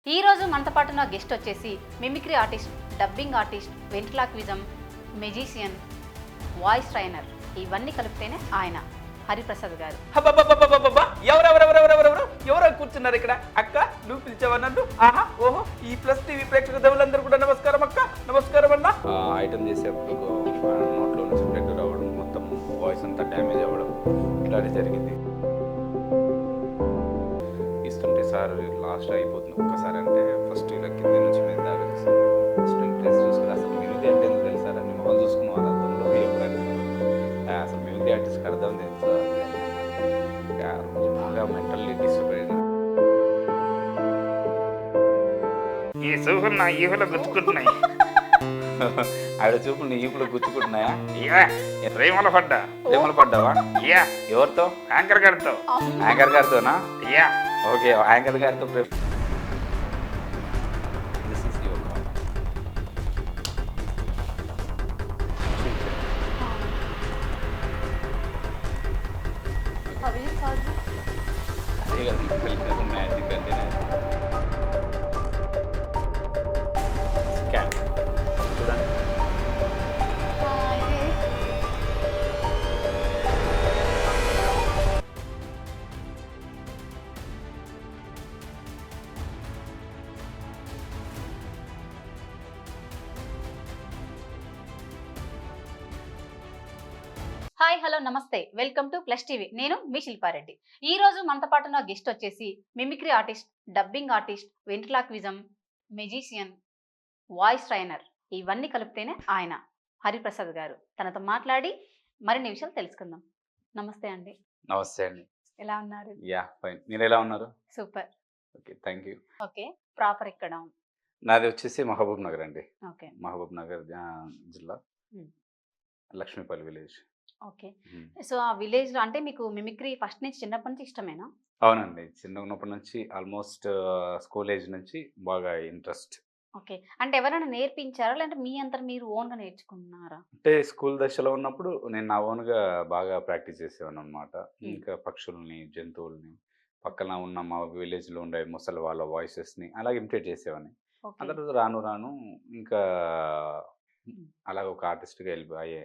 ఈ రోజు మనతో పాటు ఉన్న గెస్ట్ వచ్చేసి mimicry artist, dubbing artist, ventriloquism, magician, voice trainer ఇవన్నీ కలిపితేనే ఆయన హరిప్రసాద్ గారు. అబ్బబ్బబ్బబ్బబ్బబ్బబ్బా! ఎవరెవరెవరెవరెవరెవరు ఎవరో కూర్చున్నారు ఇక్కడ. అక్క నువ్వు పిలిచావా నన్ను? ఆహా ఓహో! ఈ ప్లస్ టీవీ ప్రేక్షక దేవులందరూ కూడా నమస్కారం అక్క, నమస్కారం అన్న. ఐటమ్ చేసేప్పుడు నోట్లో నుంచి బ్లడ్ రావడం, మొత్తం వాయిస్ అంతా డ్యామేజ్ అవ్వడం ఇట్లాంటి జరిగింది. ఇస్తుంటే సార్ లాస్ట్ అయిపోతుంది ఒక్కసారి అంటే ఫస్ట్ ఇలా కింద నుంచి మీద దాకా చూస్తాను. ఫస్ట్ ఇంట్రెస్ట్ చూసుకుని అసలు మిమిక్రీ అంటే ఎందుకు తెలుసా అని మొహం చూసుకున్న వాళ్ళ అర్థంలో ఎప్పుడైనా అసలు మిమిక్రీ ఆర్టిస్ట్కి అర్థం తెలుసా ఆ రోజు బాగా మెంటల్లీ డిస్టర్బ్ అయింది. ఈ చూపులు నా ఈహులో గుచ్చుకుంటున్నాయి. ఆవిడ చూపులు నీ ఈపులో గుచ్చుకుంటున్నాయా? ప్రేమలో పడ్డా. ప్రేమలు పడ్డావా? యా, ఎవరితో? యాంకర్ గారితో. యాంకర్ గారితోనా? యా, ఓకే, యాంకర్ గారితో ప్రేమ. This is your call. అదే కదా ఇప్పుడు మ్యాజిక్ అంటే స్కాన్ చూడండి. హాయ్, హలో, నమస్తే, వెల్కమ్ టు ప్లస్ టీవీ. నేను మీ శిల్పారెడ్డి. ఈ రోజు మనతో పాటు ఉన్న గెస్ట్ వచ్చేసి mimicry artist, dubbing artist, ventriloquism, magician, voice trainer ఇవన్నీ కలిపితేనే ఆయన హరిప్రసాద్ గారు. తనతో మాట్లాడి మరిన్ని విషయాలు తెలుసుకుందాం. నమస్తే అండి. నమస్తే అండి. ఎలా ఉన్నారు? Yeah fine. మీరు ఎలా ఉన్నారు? Super. Okay, thank you. Okay, proper ఎక్కడ? నాది వచ్చేసి మహబూబ్ నగర్ అండి. ఓకే. మహబూబ్ నగర్ జిల్లా, లక్ష్మీపల్లి విలేజ్. ఓకే. సో ఆ విలేజ్ లో అంటే మీకు మిమిక్రీ ఫస్ట్ నుంచి చిన్నప్పటి నుంచి ఇష్టమేనా? అవునండి, చిన్న ఉన్నప్పటి నుంచి ఆల్మోస్ట్ స్కూల్ ఏజ్ నుంచి బాగా ఇంట్రెస్ట్. ఓకే. అంటే ఎవరైనా నేర్పించారా, లేదంటే మీ అంతా మీరు ఓన్ గా నేర్చుకున్నారా? అంటే స్కూల్ దశలో ఉన్నప్పుడు నేను నా ఓన్గా బాగా ప్రాక్టీస్ చేసేవాను అనమాట. ఇంకా పక్షుల్ని, జంతువుల్ని, పక్కన ఉన్న మా విలేజ్లో ఉండే ముసలి వాళ్ళ వాయిసెస్ని అలా ఇమిటేట్ చేసేవాడిని. ఆ ఓకే. తర్వాత రాను రాను ఇంకా అలాగ ఒక ఆర్టిస్ట్గా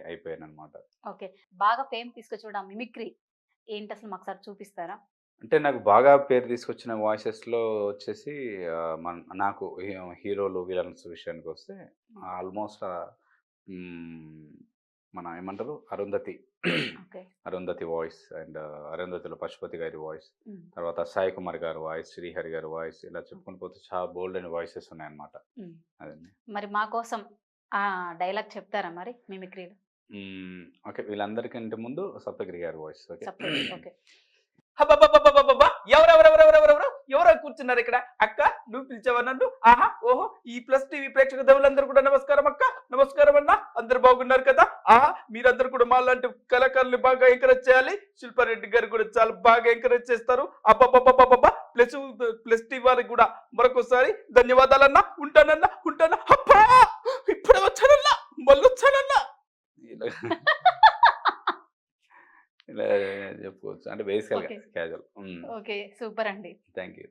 అయిపోయాను అనమాట. ఓకే. బాగా ఫేమ్ తీసుకొచ్చిన మిమిక్రీ ఏంటి అసలు మాకు సార్ చూపిస్తారా? అంటే నాకు బాగా పేరు తీసుకొచ్చిన వాయిసెస్‌లో వచ్చేసి నాకు హీరోలు, విలన్స్ విషయానికి వస్తే ఆల్మోస్ట్ మన ఏమంటారు 'Arundhati' okay. 'Arundhati' voice and 'అరుంధతిలో' పశుపతి గారి వాయిస్, హ్మ్. తర్వాత 'సాయి కుమార్' గారి వాయిస్, 'శ్రీహరి' గారి వాయిస్, ఇలా చెప్పుకుంటూ పోతే చాలా బోల్డ్ అయిన వాయిసెస్ ఉన్నాయన్నమాట. హ్మ్. అదండి. మరి మా కోసం ఆ డైలాగ్ చెప్తారా మరి మిమిక్రీలో? ఓకే, వీళ్ళందరికంటే ముందు 'సప్తగిరి' గారి వాయిస్. ఓకే. సపరేట్. ఓకే. అబ్బబ్బబ్బబ్బబ్బబ్బబ్బా! ఎవరెవరెవరెవరెవరెవరు ఎవరో కూర్చున్నారు ఇక్కడ. అక్క నువ్వు పిలిచావా నన్ను? ఆహా ఓహో! ఈ ప్లస్ టీవీ ప్రేక్షక దేవులందరూ కూడా నమస్కారం అక్క, నమస్కారం అన్న. అందరు బాగున్నారు కదా? ఆహా, మీరందరూ కూడా మాలాంటి కళాకారుల్ని బాగా ఎంకరేజ్ చేయాలి. శిల్పారెడ్డి గారు కూడా చాలా బాగా ఎంకరేజ్ చేస్తారు. అబ్బబ్బబ్బబ్బబ్బా! ప్లస్ టీవీ వారికి కూడా మరొకసారి ధన్యవాదాలన్నా. ఉంటానన్నా, ఉంటానా. అబ్బా! ఇప్పుడే వచ్చానన్నా, మళ్ళీ వచ్చానన్నా. ఇలా చెప్పుకోవచ్చు. అంటే బేసికల్‌గా ఓకే. క్యాజువల్. ఓకే. సూపర్ అండి. Thank you.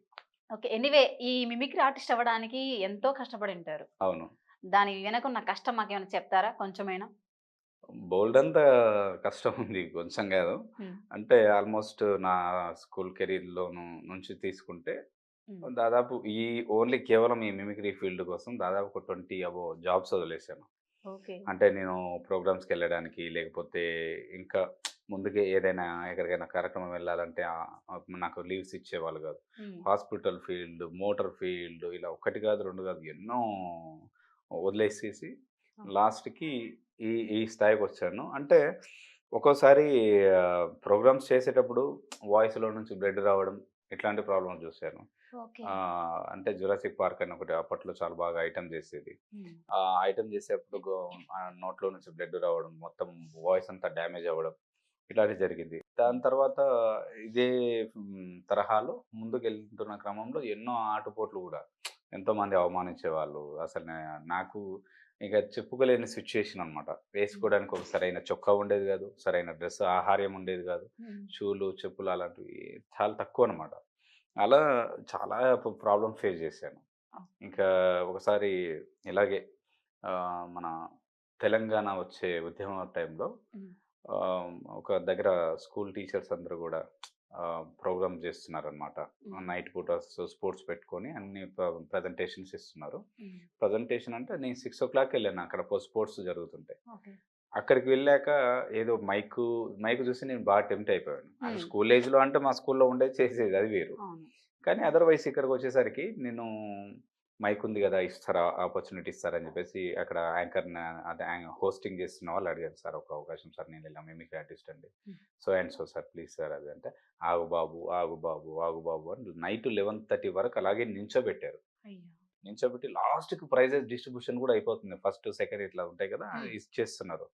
ఓకే. ఎనీవే ఈ మిమిక్రీ ఆర్టిస్ట్ అవ్వడానికి ఎంతో కష్టపడి ఉంటారు. అవును. దాని వెనకున్న కష్టం మాకేమైనా చెప్తారా కొంచెమైనా? బోలెడంత కష్టం ఉంది. కొంచెం కాదు. హ్మ్. అంటే ఆల్మోస్ట్ నా స్కూల్ కెరీర్‌లోను నుంచి తీసుకుంటే హ్మ్. దాదాపు ఓన్లీ కేవలం ఈ మిమిక్రీ ఫీల్డ్ కోసం దాదాపు ఒక 20 అబోవ్ జాబ్స్ వదిలేసాను. ఓకే. అంటే నేను ప్రోగ్రామ్స్‌కెళ్ళడానికి, లేకపోతే ఇంకా ముందుకే ఏదైనా ఎక్కడికైనా కార్యక్రమం వెళ్ళాలంటే నాకు లీవ్స్ ఇచ్చేవాళ్ళు కాదు. హ్మ్. హాస్పిటల్ ఫీల్డ్, మోటార్ ఫీల్డ్, ఇలా ఒకటి కాదు, 2 కాదు, ఎన్నో వదిలేసేసి ఓకే. లాస్ట్‌కి ఈ ఈ స్థాయికొచ్చాను. అంటే ఒక్కోసారి ప్రోగ్రామ్స్ చేసేటప్పుడు వాయిస్‌లో నుంచి బ్లడ్ రావడం ఇట్లాంటి ప్రాబ్లమ్స్ చూసాను. ఓకే. అంటే 'జురాసిక్ పార్క్' అని ఒకటి అప్పట్లో చాలా బాగా ఐటెమ్ చేసేది. హ్మ్. ఆ ఐటెమ్ చేసేప్పుడు నోట్లో నుంచి బ్లడ్ రావడం, మొత్తం వాయిస్ అంతా డ్యామేజ్ అవ్వడం ఇట్లాంటివి జరిగింది. దాని తర్వాత ఇదే తరహాలో ముందుకెళ్తున్న క్రమంలో ఎన్నో ఆటుపోట్లు గూడా. ఎంతోమంది అవమానించేవాళ్ళు. అసలు నాకు ఇక చెప్పుకోలేని సిట్యుయేషన్ అనమాట. వేసుకోవడానికి ఒక సరైన చొక్కా ఉండేది గాదు. సరైన డ్రెస్, ఆహార్యం ఉండేది గాదు. హ్మ్. షూలు, చెప్పులు అలాంటివి చాలా తక్కువనమాట. అలా చాలా ప్రాబ్లమ్ ఫేస్ చేశాను. ఇంకా ఒకసారి ఇలాగే మన తెలంగాణ వచ్చే ఉద్యమం టైంలో ఉమ్, ఒక దగ్గర స్కూల్ టీచర్స్ అందరూ కూడా ప్రోగ్రామ్ చేస్తున్నారనమాట. ఉమ్, నైట్ పూట స్పోర్ట్స్ పెట్టుకొని అన్ని ప్రజెంటేషన్స్ ఇస్తున్నారు. ఉమ్, ప్రజెంటేషన్ అంటే నేను 6 o'clock వెళ్ళాను అక్కడ స్పోర్ట్స్ జరుగుతుంటాయి. ఓకే. అక్కడికి వెళ్ళాక ఏదో మైకు చూసి నేను బాగా టెంప్ట్ అయిపోయాను. అది ఉమ్, స్కూల్ ఏజ్‌లో అంటే మా స్కూల్‌లో ఉండేది చేసేది అది వేరు. అవును. కానీ అదర్‌వైస్ ఇక్కడికొచ్చేసరికి నేను మైక్ ఉంది గదా! ఇస్తారా? ఆపర్చునిటీ ఇస్తారా? అని చెప్పేసి అక్కడ యాంకర్‌ని అదే హోస్టింగ్ చేస్తున్న వాళ్ళు అడిగారు. సార్ ఒక అవకాశం సార్ నేను ఇలా మిమిక్రీ ఆర్టిస్ట్ అండి. Um, so and so sir please sir అది అంటే ఆగు బాబు, ఆగు బాబు, ఆగు బాబు అని నైట్ 11:30 వరకు అలాగే నించోబెట్టారు. అయ్యో. నించోబెట్టి లాస్ట్‌కి ప్రైజెస్ డిస్ట్రిబ్యూషన్ కూడా అయిపోతుంది. ఫస్ట్, సెకండ్ ఇట్లా ఉంటాయి కదా! ఉమ్, ఇచ్చేస్తున్నారు.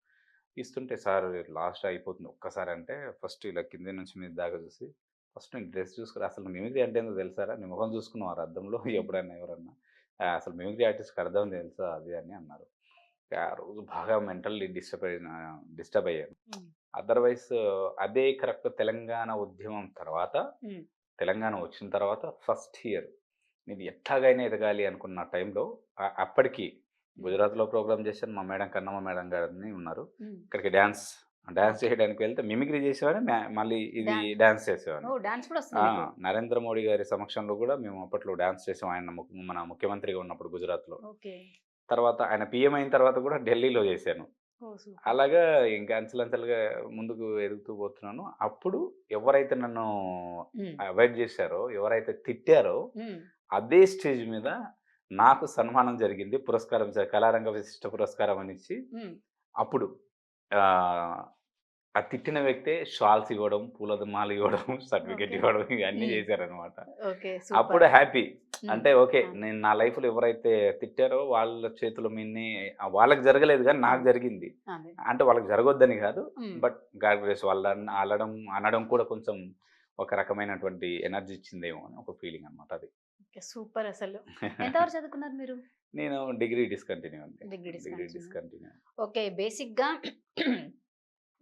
ఇస్తుంటే సార్ లాస్ట్ అయిపోతుంది ఒక్కసారి అంటే ఫస్ట్ ఇలా కింద నుంచి మీద దాకా చూసి ఫస్ట్ నేను డ్రెస్ చూసుకుని అసలు మిమిక్రీ అంటే ఏందో తెలుసారా? నీ ముఖం చూసుకున్నావారా అద్దంలో ఎప్పుడైనా ఎవరన్నా? అసలు మిమిక్రీ ఆర్టిస్ట్‌కి అర్థం తెలుసా అది అని అన్నారు. ఆ రోజు బాగా మెంటల్లీ డిస్టర్బ్ అయ్యాను. ఉమ్, అదర్‌వైస్ అదే కరెక్ట్ తెలంగాణ ఉద్యమం తర్వాత, ఉమ్, తెలంగాణ వచ్చిన తర్వాత ఫస్ట్ ఇయర్ నేను ఎట్లాగైనా ఎదగాలి అనుకున్న టైంలో అప్పటికి గుజరాత్‌లో ప్రోగ్రామ్ చేశాను. మా మేడం కన్నమ్మ మేడం గారని ఉన్నారు. ఉమ్. ఇక్కడికి డాన్స్ చేయడానికి వెళ్తే మిమిక్రీ చేసేవాడిని. మళ్ళీ ఇది డాన్స్. డాన్స్ చేసేవాడిని. ఓ, డాన్స్ కూడా వస్తుంది ఆ! మీకు? నరేంద్ర మోడీ గారి సమక్షంలో కూడా మేము అప్పట్లో డాన్స్ చేసాం. ఆయన మన ముఖ్యమంత్రిగా ఉన్నప్పుడు గుజరాత్‌లో. ఓకే. తర్వాత ఆయన పీఎం అయిన తర్వాత కూడా ఢిల్లీలో చేశాను. ఓ, సూపర్. అలాగా ఇంకా అంచెలంచెలుగా ముందుకు ఎదుగుతూ పోతున్నాను. అప్పుడు ఎవరైతే నన్ను ఉమ్, అవాయిడ్ చేశారో, ఎవరైతే తిట్టారో ఉమ్, అదే స్టేజ్ మీద నాకు సన్మానం జరిగింది. పురస్కారం కళారంగ విశిష్ట పురస్కారం అని ఇచ్చి ఉమ్, అప్పుడు ఆహ్, ఆ తిట్టిన వ్యక్తే షాల్స్ ఇవ్వడం, పూలమాల ఇవ్వడం, సర్టిఫికేట్ ఓకే. ఇవ్వడం ఇవన్నీ ఉమ్, చేశారనమాట. ఓకే. అప్పుడు సూపర్. హ్యాపీ. ఉమ్, అంటే ఓకే. ఆ, నేను నా లైఫ్‌లో ఎవరైతే తిట్టారో వాళ్ళ చేతుల మీదనే వాళ్ళకి జరగలేదు గానీ నాకు జరిగింది. అదే. అంటే వాళ్ళకి జరగొద్దని కాదు. ఉమ్, బట్ గాడ్ గ్రేస్ వాళ్ళని అనడం కూడా కొంచెం ఒక రకమైనటువంటి ఎనర్జీ ఇచ్చిందేమో అని ఒక ఫీలింగ్ అనమాట అది. ఓకే. సూపర్ అసలు. ఎంతవరకు చదువుకున్నారు మీరు? నేను డిగ్రీ డిస్కంటిన్యూ అండి. Degree degree discontinue. Discontinue. Okay. బేసిక్‌గా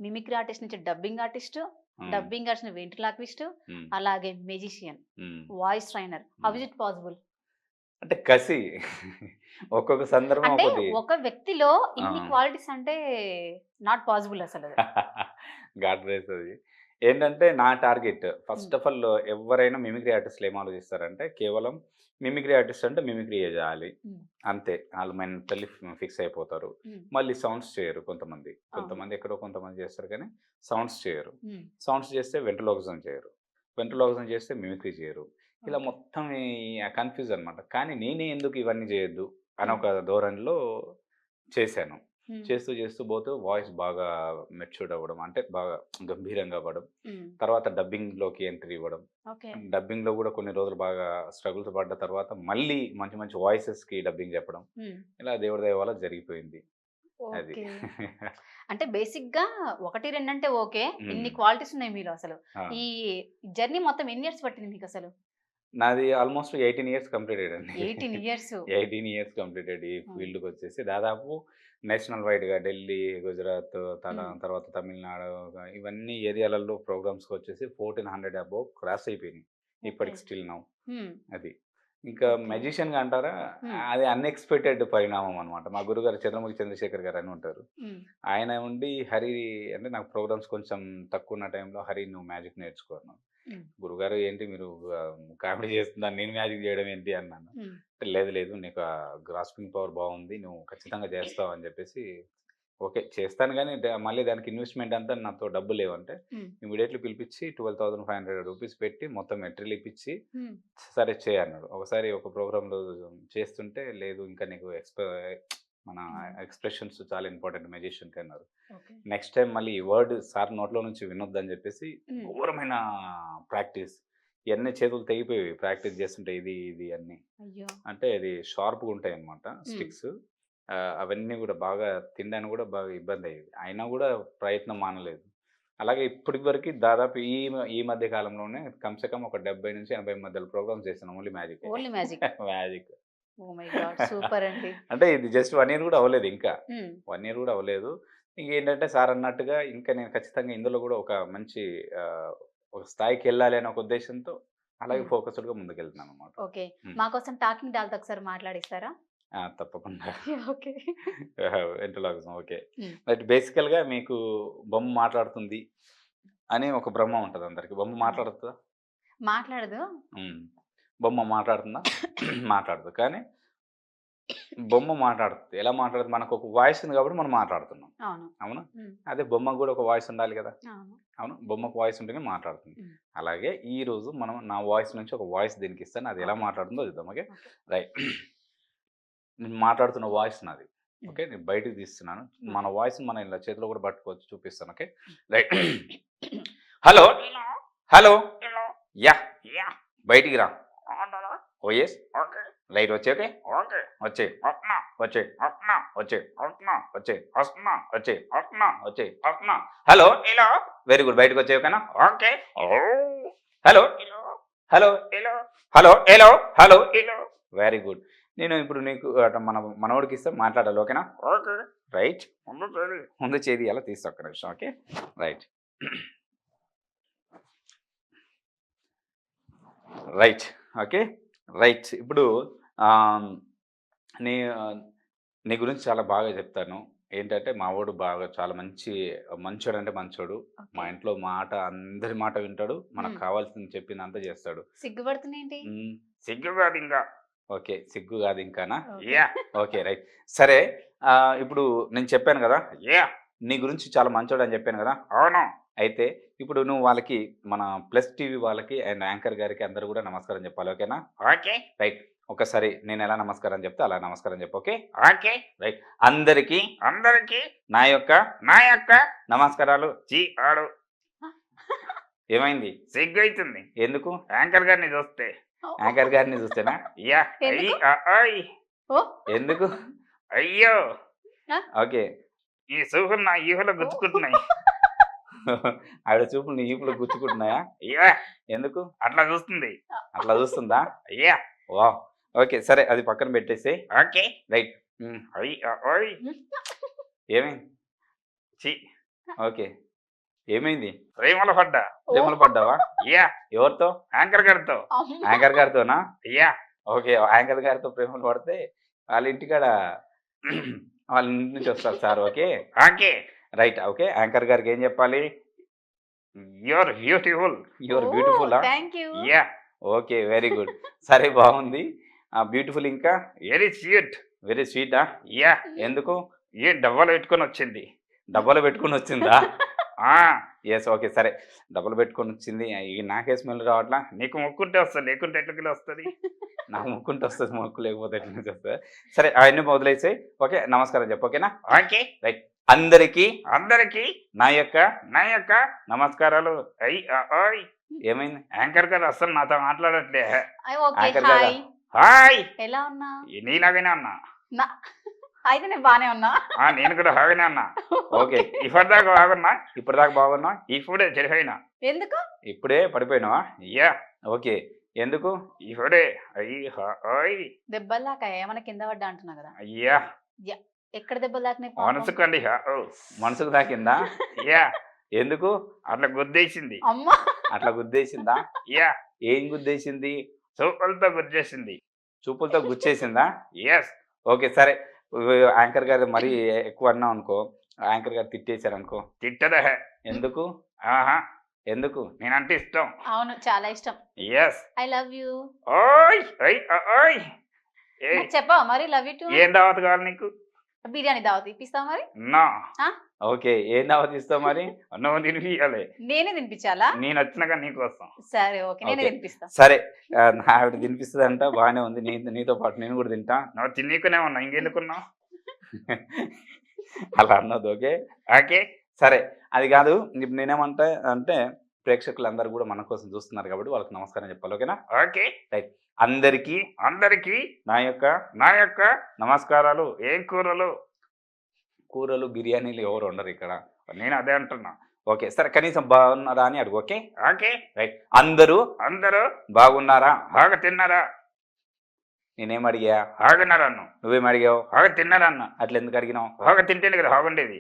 మిమిక్రీ ఆర్టిస్ట్ నుంచి డబ్బింగ్ ఆర్టిస్ట్, హ్మ్. డబ్బింగ్ ఆర్టిస్ట్ వెంట్రులాక్విస్ట్, హ్మ్. అలాగే మెజిషియన్, హ్మ్. Voice trainer. How is it possible? అంటే కసి. ఒక్కొక్క సందర్భం అంటే ఒకటి. ఒక వ్యక్తిలో ఇన్ని ఆ! క్వాలిటీస్ అంటే నాట్ పాసిబుల్ అసలది. గాడ్ గ్రేస్ అది. ఏంటంటే నా టార్గెట్ హ్మ్. ఫస్ట్ ఆఫ్ ఆల్ ఎవరైనా మిమిక్రీ ఆర్టిస్ట్‌లు ఏం ఆలోచిస్తారంటే కేవలం మిమిక్రీ ఆర్టిస్ట్ అంటే మిమిక్రీయే చేయాలి. హ్మ్. అంతే. ఆళ్ళు మెంటల్లీ ఫిక్స్ అయిపోతారు. హ్మ్. మళ్ళీ సౌండ్స్ చేయరు కొంతమంది. అవును. కొంతమంది ఎక్కడో కొంతమంది చేస్తారు కానీ సౌండ్స్ చేయరు. హ్మ్. సౌండ్స్ చేస్తే వెంట్రిలోక్విజం చేయరు. వెంట్రిలోక్విజం చేస్తే మిమిక్రీ చేయరు. ఇలా ఓకే. మొత్తం కన్‌ఫ్యూజ్ అనమాట. కానీ నేనే ఎందుకు ఇవన్నీ చేయొద్దు అని హ్మ్. ఒక ధోరణిలో చేశాను. హ్మ్. చేస్తూ పోతూ వాయిస్ బాగా మెచ్యూర్డ్ అవ్వడం. అంటే బాగా గంభీరంగా అవ్వడం. హ్మ్. తర్వాత డబ్బింగ్‌లోకి ఎంట్రీ ఇవ్వడం. ఓకే. డబ్బింగ్‌లో గూడా కొన్ని రోజులు బాగా స్ట్రగుల్స్ పడ్డ తర్వాత మళ్ళీ మంచి మంచి వాయిసెస్‌కి డబ్బింగ్ చెప్పడం. హ్మ్. ఇలా దేవుడి దయ వల్ల జరిగిపోయింది. అది. ఓకే. అంటే బేసిక్‌గా 1, 2 అంటే ఓకే. ఇన్ని హ్మ్. క్వాలిటీస్ ఉన్నాయి మీలో అసలు. ఆ! ఈ జర్నీ మొత్తం ఎన్ని ఇయర్స్ పట్టింది మీకసలు? నాది ఆల్‌మోస్ట్ 18 ఇయర్స్ కంప్లీటెడ్ అండి. 18 ఇయర్స్. 18 ఇయర్స్ కంప్లీటెడ్ ఈ హ్మ్. ఫీల్డ్‌కొచ్చేసి దాదాపు నేషనల్ వైడ్‌గా ఢిల్లీ, గుజరాత్, హ్మ్. తర్వాత తమిళనాడు ఇవన్నీ ఏరియాలలో ప్రోగ్రామ్స్‌కొచ్చేసి 1400 అబోవ్ క్రాస్ అయిపోయినాయి. ఓకే. ఇప్పటికి స్టిల్ నౌ. హ్మ్. అది. ఇంకా ఓకే. మెజిషియన్‌గా అంటారా? హ్మ్. అది అన్‌ఎక్స్‌పెక్టెడ్ పరిణామం అనమాట. మా గురుగారు చంద్రముఖి చంద్రశేఖర్ గారని ఉంటారు. హ్మ్. ఆయన ఉండి హరి అంటే నాకు ప్రోగ్రామ్స్ కొంచెం తక్కువున్న టైంలో "హరి నువ్వు మ్యాజిక్ నేర్చుకో" అన్నారు. హ్మ్. గురుగారు ఏంటి మీరు కామెడీ చేస్తున్నారు నేను మ్యాజిక్ చేయడం ఏంటి అన్నాను. హ్మ్. లేదు లేదు నీకు ఆ గ్రాస్పింగ్ పవర్ బాగుంది. నువ్వు ఖచ్చితంగా చేస్తావు అని చెప్పేసి ఓకే. చేస్తాను గానీ మళ్ళీ దానికి ఇన్వెస్ట్‌మెంట్ అంతా నాతో డబ్బులు లేవంటే హ్మ్. ఇమ్మీడియేట్‌లీ పిలిపించి ₹12,500 పెట్టి మొత్తం మెటీరియల్ ఇప్పించి హ్మ్. సరే చేయి అన్నాడు. ఒకసారి ఒక ప్రోగ్రామ్‌లో చేస్తుంటే లేదు ఇంకా నీకు మన హ్మ్. ఎక్స్‌ప్రెషన్స్ చాలా ఇంపార్టెంట్ మెజిషియన్‌కి అన్నారు. ఓకే. నెక్స్ట్ టైమ్ మళ్ళీ ఈ వర్డ్ సార్ నోట్లో నుంచి వినొద్దని చెప్పేసి హ్మ్. ఘోరమైన ప్రాక్టీస్. ఇయన్నీ చేతులు తెగిపోయేవి ప్రాక్టీస్ చేస్తుంటే ఇది అన్నీ. అయ్యో! అంటే అది షార్ప్‌గా ఉంటాయన్నమాట హ్మ్. స్టిక్స్. అవన్నీ గూడా బాగా తినడానికి గూడా బాగా ఇబ్బందయ్యేది. అయినా గూడా ప్రయత్నం మానలేదు. అలాగే ఇప్పటి వరకి దాదాపు ఈ మధ్య కాలంలోనే కమ్‌సే కమ్ ఒక 70-80 మధ్యలో ప్రోగ్రామ్స్ చేశాను. ఓన్లీ మ్యాజికే. Only magic. Magic. Oh my God! Super అండి. అంటే ఇది జస్ట్ 1 ఇయర్ గూడా అవ్వలేదు ఇంకా. హ్మ్. 1 ఇయర్ గూడా అవ్వలేదు. ఇంకేంటంటే సార్ అన్నట్టుగా ఇంకా నేను ఖచ్చితంగా ఇందులో గూడా ఒక మంచి ఒక స్థాయికెళ్ళాలి అనే ఒక ఉద్దేశ్యంతో అలాగే ఫోకస్డ్గా ముందుకెళ్తున్నాను అనమాట. ఓకే. Hmm. మా కోసం టాకింగ్ డాల్తో ఒకసారి మాట్లాడిస్తారా? తప్పకుండా. ఓకే. వెంట్రలాగిజం ఓకే. Hmm. బట్ బేసికల్గా మీకు బొమ్మ మాట్లాడుతుంది అని ఒక భ్రమ ఉంటుంది అందరికి. బొమ్మ మాట్లాడుతుందా? మాట్లాడదు. బొమ్మ మాట్లాడుతుందా? మాట్లాడదు. కానీ బొమ్మ మాట్లాడుతుంది. ఎలా మాట్లాడుతుంది? మనకు ఒక వాయిస్ ఉంది కాబట్టి మనం మాట్లాడుతున్నాం. అవును. అవునా? Hmm. అదే బొమ్మకు కూడా ఒక వాయిస్ ఉండాలి కదా. అవును. అవును, బొమ్మకు వాయిస్ ఉంటేనే మాట్లాడుతుంది. Hmm. అలాగే ఈ రోజు మనం నా వాయిస్ నుంచి ఒక వాయిస్ దీనికి ఇస్తాను. అది ఎలా మాట్లాడుతుందో చూద్దాం. Okay, right. నేను మాట్లాడుతున్న వాయిస్ నాది. ఓకే, నేను బయటకు తీస్తున్నాను. మన వాయిస్ మనం ఇలా చేతిలో కూడా పట్టుకోవచ్చు, చూపిస్తాను. Okay, right. Hello hello, yeah yeah బయటికి రా. ఆర్డర్ ఓ ఎస్, ఓకే రైట్. వచ్చే. ఓకే, ఓకే వచ్చే వస్తున్నా వచ్చే వస్తున్నా వచ్చే వస్తున్నా వచ్చే వస్తున్నా వచ్చే వస్తున్నా వచ్చే. వస్తున్నా హలో, హలో వెరీ గుడ్. బయటకు వచ్చే. ఓకేనా? Okay oh hello hello hello hello hello hello hello, hello very good. నేను ఇప్పుడు నీకు మనోడికి ఇస్తే మాట్లాడాలి. ఓకేనా? Okay right. ముందు చేయి ముందు చేది అలా తీస్తా ఒక్క నిమిషం. Okay, right right. Okay, right. ఇప్పుడు నీ నీ గురించి చాలా బాగా చెప్తాను. ఏంటంటే మా వాడు బాగా చాలా మంచోడు, అంటే మంచోడు. మా ఇంట్లో మాట, అందరి మాట వింటాడు. మనకు కావాల్సింది చెప్పిందంతా చేస్తాడు. సిగ్గుపడుతుందేంటి? సిగ్గు కాదు ఇంకా ఓకే, సిగ్గు కాదు ఇంకానా? Yeah okay, right. సరే, ఇప్పుడు నేను చెప్పాను కదా యా నీ గురించి చాలా మంచోడు అని చెప్పాను కదా. అవును అయితే ఇప్పుడు నువ్వు వాళ్ళకి, మన ప్లస్ టీవీ వాళ్ళకి అండ్ యాంకర్ గారికి అందరూ కూడా నమస్కారం చెప్పాలి. ఓకేనా? Okay right. ఒకసారి నేను ఎలా నమస్కారం చెప్తే అలా నమస్కారం చెప్పు. Okay, okay right. అందరికీ అందరికి నా యొక్క నా యొక్క నమస్కారాలు. జీ ఆడు ఏమైంది? సిగ్గు అవుతుంది ఎందుకు? యాంకర్ గారిని చూస్తే యాంకర్ గారిని చూస్తేనా? యా ఎందుకు? అయ్యి ఓ ఎందుకు? అయ్యో ఓకే, ఈ సూహులు నా ఈహులో గుచ్చుకుంటున్నాయి ఆవిడ చూపులు నీ ఈపులు గుచ్చుకుంటున్నాయా? యా ఎందుకు అట్లా చూస్తుంది అట్లా చూస్తుందా? అయ్యా వా, ఓకే, సరే, అది పక్కన పెట్టేసి. Okay right. అయ్యి ఏమైంది? చి ఓకే, ఏమైంది? ప్రేమలో పడ్డా ప్రేమలు పడ్డావా? యా ఎవరితో? యాంకర్ గారితో యాంకర్ గారితోనా? యా ఓకే, యాంకర్ గారితో ప్రేమలు పడితే వాళ్ళ ఇంటికాడ వాళ్ళ ఇంటి నుంచి వస్తారు sir. Okay, okay right. Okay, యాంకర్ గారికి ఏం చెప్పాలి? You're beautiful your beautiful. Thank you. Yeah okay, very good. సరే, బాగుంది. బ్యూటిఫుల్. ఇంకా వెరీ స్వీట్ వెరీ స్వీటా? యా ఎందుకు? ఏ డబ్బాలో పెట్టుకొని వచ్చింది డబ్బులు పెట్టుకుని వచ్చిందా? ఆ ఎస్, ఓకే, సరే, డబ్బులు పెట్టుకొని వచ్చింది. నాకే స్మెల్ రావట్లా. నీకు ముక్కుంటే వస్తుంది లేకుంటే ఎట్లకి వస్తుంది నాకు ముక్కుంటే వస్తుంది, మొక్కు లేకపోతే ఎట్లా నుంచి వస్తుంది. సరే, అవన్నీ వదిలేసాయి. ఓకే, నమస్కారం చెప్పు. ఓకేనా? Okay right. అందరికీ అందరికి నా యొక్క నా యొక్క నమస్కారాలు. అయ్యి ఏమైంది? యాంకర్ గారు అసలు నాతో మాట్లాడట్లే ఓకే, యాంకర్ గారా? హాయ్. హాయ్ ఎలా ఉన్నా? నీలాగానే ఉన్నా నా- అయితే నేను బానే ఉన్నా. నేను కూడా బాగానే ఉన్నా ఓకే, ఇప్పటిదాకా బాగున్నా ఇప్పటిదాకా బాగున్నా. ఇప్పుడే చెడిపోయినా ఎందుకు? ఇప్పుడే పడిపోయినావా? యా ఓకే, ఎందుకు? ఇప్పుడే అయ్యి దెబ్బలు దాకా ఏమైనా కింద పడ్డా అంటున్నా కదా. అయ్యా ఎక్కడ దెబ్బలు దాకినాయి? మనసుకోండి మనసుకు తాకిందా? యా ఎందుకు? అట్లా గుద్దేసింది అమ్మా, అట్లా గుద్దేసిందా? యా ఏం గుద్దేసింది? సూపర్తో గుద్దేసింది చూపులతో గుచ్చేసిందా? ఎస్ ఓకే, సరే. యాంకర్ గారు మరీ ఎక్కువ అన్నావు అనుకో, యాంకర్ గారు తిట్టేశారు అనుకో, తిట్టదా ఎందుకు? ఆహా ఎందుకు? నేనంటే ఇష్టం అవును, చాలా ఇష్టం. Yes I love you. ఓయ్ ఓయ్ ఏ చెప్పావా మరి లవ్ యూ టు? ఏం దావత్ కావాలి నీకు బిర్యానీ దావత్ ఇప్పిస్తావా మరి? నా ఓకే, ఏం దావత్ ఇస్తావు మరి? నువ్వు తినిపించాలి నేనే తినిపించాలా? నేను వచ్చినాక నీకోసం సరే, ఓకే, నేనే ఓకే. తినిపిస్తా. సరే, ఆవిడ తినిపిస్తుందంట, బాగానే ఉంది. నీతో పాటు నేను కూడా తింటా. నువ్వు తిన్నీకునే ఉన్నా ఇంకెందుకున్నావు అలా అన్నది. ఓకే, ఓకే సరే, అది కాదు. ఇప్పుడు నేనేమంటా అంటే, ప్రేక్షకులందరూ కూడా మన కోసం చూస్తున్నారు కాబట్టి వాళ్ళకి నమస్కారం చెప్పాలి. ఓకేనా? Okay right. అందరికీ అందరికి నా యొక్క నా యొక్క నమస్కారాలు. ఏం కూరలు కూరలు, బిర్యానీలు ఎవరు ఉండరు ఇక్కడ. నేను అదే అంటున్నా ఓకే, సరే, కనీసం బాగున్నారా అని అడుగు. Okay, okay right. అందరూ అందరూ బాగున్నారా? బాగా తిన్నారా నేనేం అడిగా? బాగున్నారా అన్ను నువ్వేం అడిగావు? బాగా తిన్నారా అన్న అట్లా ఎందుకు అడిగినావు? బాగా తింటేనే కదా బాగుండేది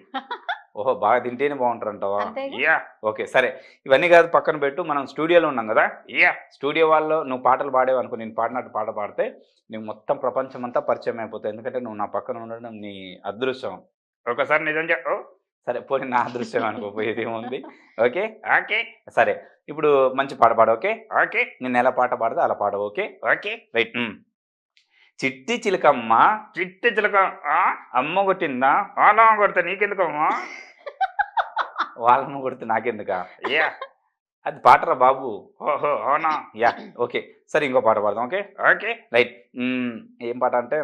ఓహో బాగా తింటేనే బాగుంటారంటావా? అంతే యా ఓకే సరే, ఇవన్నీ కాదు పక్కన పెట్టు. మనం స్టూడియోలో ఉన్నాం కదా, యా స్టూడియో వాళ్ళు నువ్వు పాటలు పాడేవు అనుకో, నేను పాడినట్టు పాట పాడితే నువ్వు మొత్తం ప్రపంచం అంతా పరిచయం అయిపోతాయి. ఎందుకంటే నువ్వు నా పక్కన ఉండడం నీ అదృష్టం. ఒకసారి నిజం చెప్పు. సరే పోనీ నా అదృష్టం అనుకోపోయేది ఏముంది. ఓకే ఓకే సరే, ఇప్పుడు మంచి పాట పాడు. ఓకే, ఓకే నేను ఎలా పాట పాడితే అలా పాడు. Okay okay. రైట్. చిట్టి చిలకమ్మ చిట్టి చిలక అమ్మ కొట్టిందా, అలా కొడితే నీకెందుకమ్మా? వాళ్ళమ్మ కొడితే నాకెందుకా? యా అది పాటరా బాబు. ఓహో అవునా? యా ఓకే సరే, ఇంకో పాట పాడదాం. Okay okay right. ఏం పాట అంటే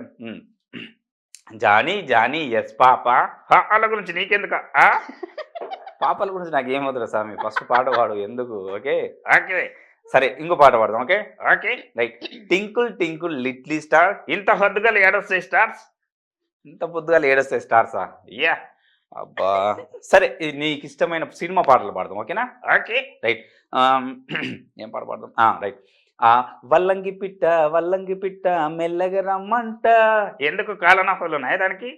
జానీ జానీ ఎస్ పాప. వాళ్ళ గురించి నీకెందుక? పాపల గురించి నాకు ఏమవుతుంది స్వామి, ఫస్ట్ పాట పాడు ఎందుకు. ఓకే ఓకే సరే, ఇంకో పాట పాడదాం. Okay okay. Right. టింకుల్ టింకుల్ little star. ఇంత హద్దుగా ఏడొస్తాయి స్టార్స్. ఇంత పొద్దుగా ఏడొస్తాయి స్టార్సా? యా అబ్బా సరే, నీకు ఇష్టమైన సినిమా పాటలు పాడదాం. ఓకేనా? Okay right. ఏం పాట పాడదాం? రైట్. వల్లంగి పిట్ట మెల్లగా రమ్మంట. ఎందుకు కాళ్ళ నొప్పులు ఉన్నాయా దానికి?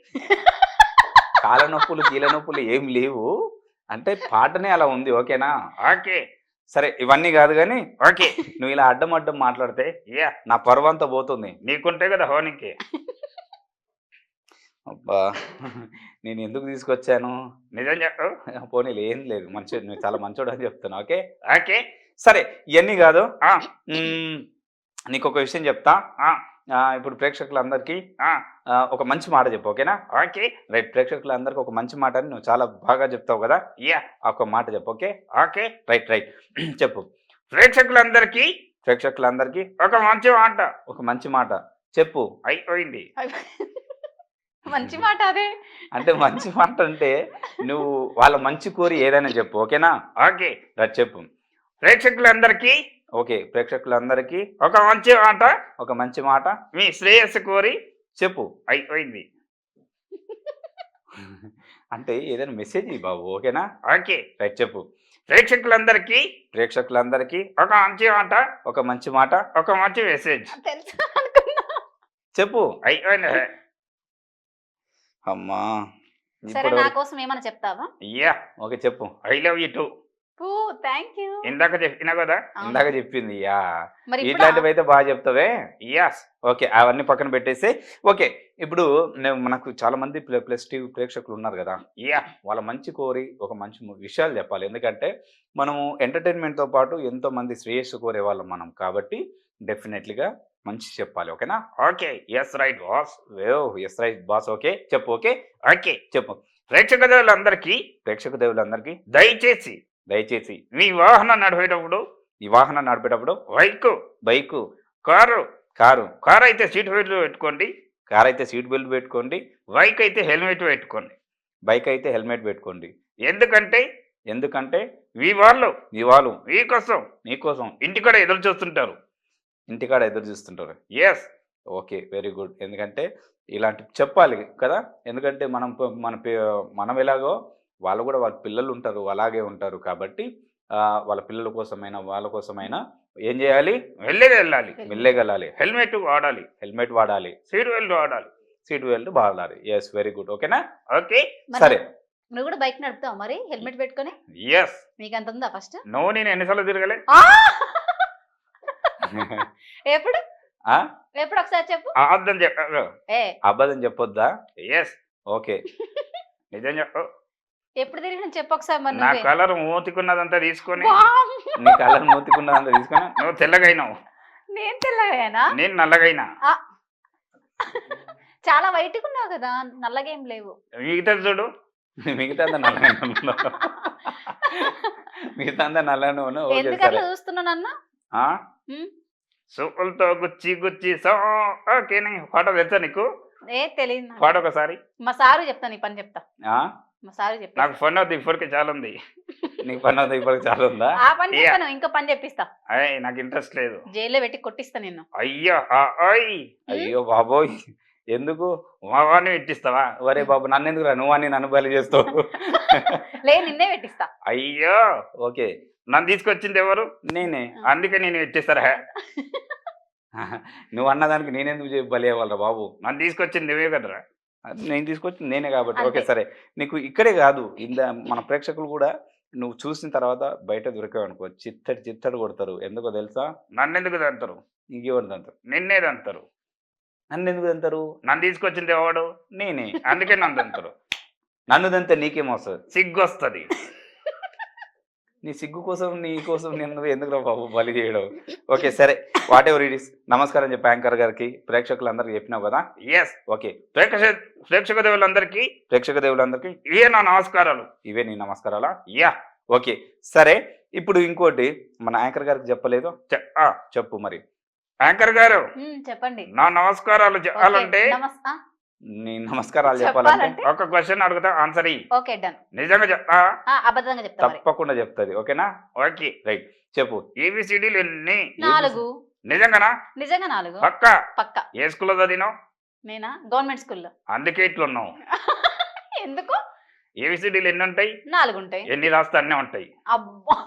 కాళ్ళ నొప్పులు కీళ్ళ నొప్పులు ఏం లేవు, అంటే పాటనే అలా ఉంది. ఓకేనా? ఓకే సరే, ఇవన్నీ కాదు కానీ ఓకే. నువ్వు ఇలా అడ్డం అడ్డం మాట్లాడితే యా నా పరువంతా పోతుంది. నీకుంటే కదా హోనికి. అబ్బా నేను ఎందుకు తీసుకొచ్చాను? నిజం చెప్పు. పోనీలు ఏం లేదు, మంచి నువ్వు చాలా మంచోడు అని చెప్తున్నా. ఓకే ఓకే సరే, ఇవన్నీ కాదు. ఆ, నీకు ఒక విషయం చెప్తా. ఆ, ఇప్పుడు ప్రేక్షకులందరికీ ఆ, ఒక మంచి మాట చెప్పు. ఓకేనా? Okay right. ప్రేక్షకులందరికీ ఒక మంచి మాట అని నువ్వు చాలా బాగా చెప్తావు కదా, యా ఒక మాట చెప్పు. Okay okay. రైట్ రైట్ చెప్పు. ప్రేక్షకులందరికీ ప్రేక్షకులందరికీ ఒక మంచి మాట. ఒక మంచి మాట చెప్పు. అయిపోయింది. మంచి మాట అదే. అంటే మంచి మాట అంటే నువ్వు వాళ్ళ మంచి కోరి ఏదైనా చెప్పు. ఓకేనా? ఓకే. రైట్ చెప్పు. ప్రేక్షకులందరికీ ఓకే, ప్రేక్షకులందరికీ ఒక మంచి మాట. ఒక మంచి మాట మీ శ్రేయస్సు కోరి చెప్పు. అయిపోయింది. అంటే ఏదైనా మెసేజ్ ఇవ్వు బాబు. ఓకేనా? ఓకే. రైట్ చెప్పు. ప్రేక్షకులందరికీ ప్రేక్షకులందరికీ ఒక మంచి మాట. ఒక మంచి మాట ఒక మంచి మెసేజ్. తెలుసు అనుకున్నా. చెప్పు. అయిపోయింది. అమ్మా సరే, ఇప్పుడు నా కోసం ఏమైనా చెప్తావా? యా ఓకే చెప్పు. I love you too. Oh thank you. ఇందాక చెప్పినా కదా. ఇందాక చెప్పింది. యా మరి ఇప్పుడు ఇట్లాంటివి అయితే బాగా చెప్తావే. యస్ ఓకే, అవన్నీ పక్కన పెట్టేసి ఓకే, ఇప్పుడు మనకు చాలా మంది ప్లస్ టీవీ ప్రేక్షకులు ఉన్నారు కదా, యా వాళ్ళ మంచి కోరి ఒక మంచి విషయాలు చెప్పాలి. ఎందుకంటే మనము ఎంటర్టైన్మెంట్తో పాటు ఎంతో మంది శ్రేయస్సు కోరే వాళ్ళం మనం, కాబట్టి డెఫినెట్లీగా మంచి చెప్పాలి. ఓకేనా? Okay. Yes right boss. Yes right boss. Okay చెప్పు. Okay okay. చెప్పు. ప్రేక్షక దేవులందరికీ ప్రేక్షక దేవులందరికీ దయచేసి దయచేసి మీ వాహనం నడిపేటప్పుడు ఈ వాహనం నడిపేటప్పుడు బైకు కారు కారు కారు అయితే సీట్ బెల్ట్ పెట్టుకోండి. కార్ అయితే సీట్ బెల్ట్ పెట్టుకోండి. బైక్ అయితే హెల్మెట్ పెట్టుకోండి. బైక్ అయితే హెల్మెట్ పెట్టుకోండి. ఎందుకంటే మీ వాళ్ళు మీకోసం ఇంటికాడ ఎదురు చూస్తుంటారు. ఇంటికాడ ఎదురు చూస్తుంటారు. Yes okay very good. ఎందుకంటే ఇలాంటి చెప్పాలి కదా, ఎందుకంటే మనం ఎలాగో వాళ్ళు కూడా వాళ్ళ పిల్లలు ఉంటారు, అలాగే ఉంటారు. కాబట్టి వాళ్ళ పిల్లల కోసమైనా వాళ్ళ కోసమైనా ఏం చేయాలి? వెళ్ళాలి. వెళ్ళగలాలి. హెల్మెట్ వాడాలి. సీట్ బెల్ట్ వాడాలి. Yes very good. ఓకేనా? ఓకే. మరి సరే, నువ్వు కూడా బైక్ నడుపుతావు మరి హెల్మెట్ పెట్టుకొని? ఎస్. నీకు అంత ఉందా ఫస్ట్? నువ్వు నేను ఎన్నిసార్లు తిరగలే? ఎప్పుడు ఎప్పుడు ఒకసారి చెప్పు. అర్థం చెప్పు. అబద్ధం చెప్పొద్దా? ఎస్. ఓకే నిజం చెప్పు. ఎప్పుడు తిరిగిన చెప్పు ఒకసారి. మరి నా నువ్వే. కలర్ మూతికున్నదంతా తీసుకొని వామ్. నీ కలర్ మూతికున్నదంతా తీసుకున్నా. నువ్వు తెల్లగైనావు, నేను తెల్లగానా? నేను నల్లగైనా. చాలా వైట్ ఉన్నావు కదా, నల్లగా ఏం లేవు. మిగతా చూడు. మిగతా అంతా నల్లనే ఉన్నావు. మిగతా అంతా నల్లనే ఉన్నావు. ఓకే ఎందుకు సరే. అట్లా చూస్తున్నాను అన్న? సూపులతో గుచ్చి ఓకే. ఫోటో తెలుసా నీకు? తెలియదు నాకు. ఫోటో ఒకసారి మా సారు చెప్తాను, ఈ పని చెప్తా. ఆ? మా సారు చెప్తా. నాకు ఫోన్ అవుతుంది ఇప్పటికే చాలా ఉంది. నీకు పని అవుతుంది ఇప్పటికి చాలా ఉందా? ఆ పని చెప్పాను, ఇంకో పని చెప్పిస్తా. అయ్యి నాకు ఇంట్రెస్ట్ లేదు. జైల్లో పెట్టి కొట్టిస్తా నిన్ను. అయ్యో అయ్యో బాబోయ్, ఎందుకు? మా వాడిని పెట్టిస్తావా? వరే బాబు, నన్ను ఎందుకు రా, నువ్వు నన్ను బలి చేస్తావు? నిన్నే పెట్టిస్తా. అయ్యో ఓకే, నన్ను తీసుకొచ్చింది ఎవరు? నేనే. అందుకే నేను పెట్టిస్తారా? నువ్వు అన్నదానికి నేనెందుకు బలి అవ్వాలరా బాబు? నన్ను తీసుకొచ్చింది ఇవే కదరా. అది నేను తీసుకొచ్చింది నేనే కాబట్టి ఓకే అంతే. సరే. నీకు ఇక్కడే కాదు మన ప్రేక్షకులు కూడా నువ్వు చూసిన తర్వాత బయట దొరికావనుకో చిత్తడి చిత్తడి కొడతారు. ఎందుకో తెలుసా? నన్నెందుకు తంతారు? ఇంకెవరిని అంటారు? నిన్నే తంతారు. నన్ను ఎందుకు అంటారు? నన్ను తీసుకొచ్చింది ఎవడు? నేనే. అందుకే నన్ను తంతారు. నన్ను దంతే నీకేమొస్తుంది? సిగ్గొస్తుంది. నీ సిగ్గు కోసం నీ కోసం నేను ఎందుకు బాబు బలి చేయడం? ఓకే సరే, వాట్ ఎవర్ ఇట్ ఇస్. నమస్కారం చెప్పి యాంకర్ గారికి ప్రేక్షకులందరికీ చెప్పినావు కదా. ఎస్, ఓకే, ప్రేక్షక దేవులందరికీ ప్రేక్షక దేవులందరికీ ఇవే నా నమస్కారాలు. ఇవే నీ నమస్కారాలా? యా. ఓకే సరే, ఇప్పుడు ఇంకోటి మన యాంకర్ గారికి చెప్పలేదు, చెప్పు మరి. యాంకర్ గారు చెప్పండి. నా నమస్కారాలు చెప్పాలంటే నీ నమస్కారాలు చెప్పాలంటే చెప్పాలంటే ఒక క్వశ్చన్ అడుగుతా, ఆన్సర్ ఇయ్యి. Okay done. నిజంగా చెప్తా? అబద్ధంగా చెప్తా మరి. తప్పకుండా చెప్తుంది. ఓకేనా? ఓకే రైట్, చెప్పు. ఏబిసిడీలు ఎన్ని? 4. నిజంగానా? నిజంగా 4. పక్క. పక్క. ఏ స్కూల్లో చదివినావు? నేనా గవర్నమెంట్ స్కూల్లో. అందుకే ఇట్లున్నావు. ఎందుకు? ఏబిసిడీలు ఎన్ని ఉంటాయి? 4 ఉంటాయి. ఎన్ని రాస్తే అన్నీ ఉంటాయి. అబ్బా,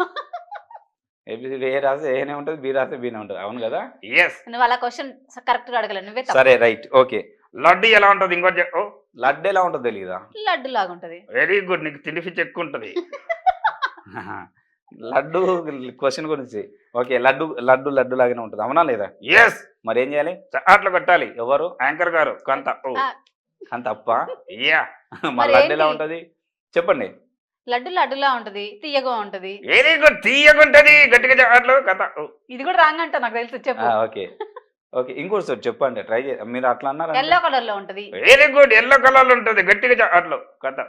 ఏబిసిడి ఏ రాస్తే ఏనే ఉంటుంది, బి రాస్తే బీనే ఉంటుంది. అవును కదా? ఎస్. నువ్వు అలా క్వశ్చన్ కరెక్ట్ గా అడగలేదు, నువ్వే తప్పు. సరే రైట్, ఓకే. లడ్డు ఎలా ఉంటుంది ఇంకోటి చెప్పు. లడ్డు ఎలా ఉంటుందో తెలీదా? లడ్డు లాగా ఉంటది. వెరీ గుడ్, నీకు తిండి పిచ్చి ఎక్కువ ఉంటుంది. లడ్డు క్వశ్చన్ గురించి ఓకే. లడ్డు లడ్డు లడ్డు లాగానే ఉంటుంది, అవునా లేదా? ఎస్. మరి ఏం చేయాలి? అట్లా కొట్టాలి. ఎవరు? యాంకర్ గారు కొంత. అంత అప్ప. యా. మరి మరి లడ్డు ఎలా ఏంటి? ఉంటది చెప్పండి. లడ్డు లడ్డులా ఉంటది, తీయగా ఉంటది. వెరీ గుడ్, తీయగుంటది. గట్టిగా అట్లా కథ. ఇది కూడా రాంగ్ అంట నాకు తెలుసు, చెప్పు. ఓకే ఓకే, ఇంకోటి సార్ చెప్పండి, ట్రై చేయ. మీరు అట్లా అన్నారు. ఎల్లో కలర్ లో ఉంటది. వెరీ గుడ్, ఎల్లో కలర్ ఉంటుంది. గట్టిగా అట్లా కథ.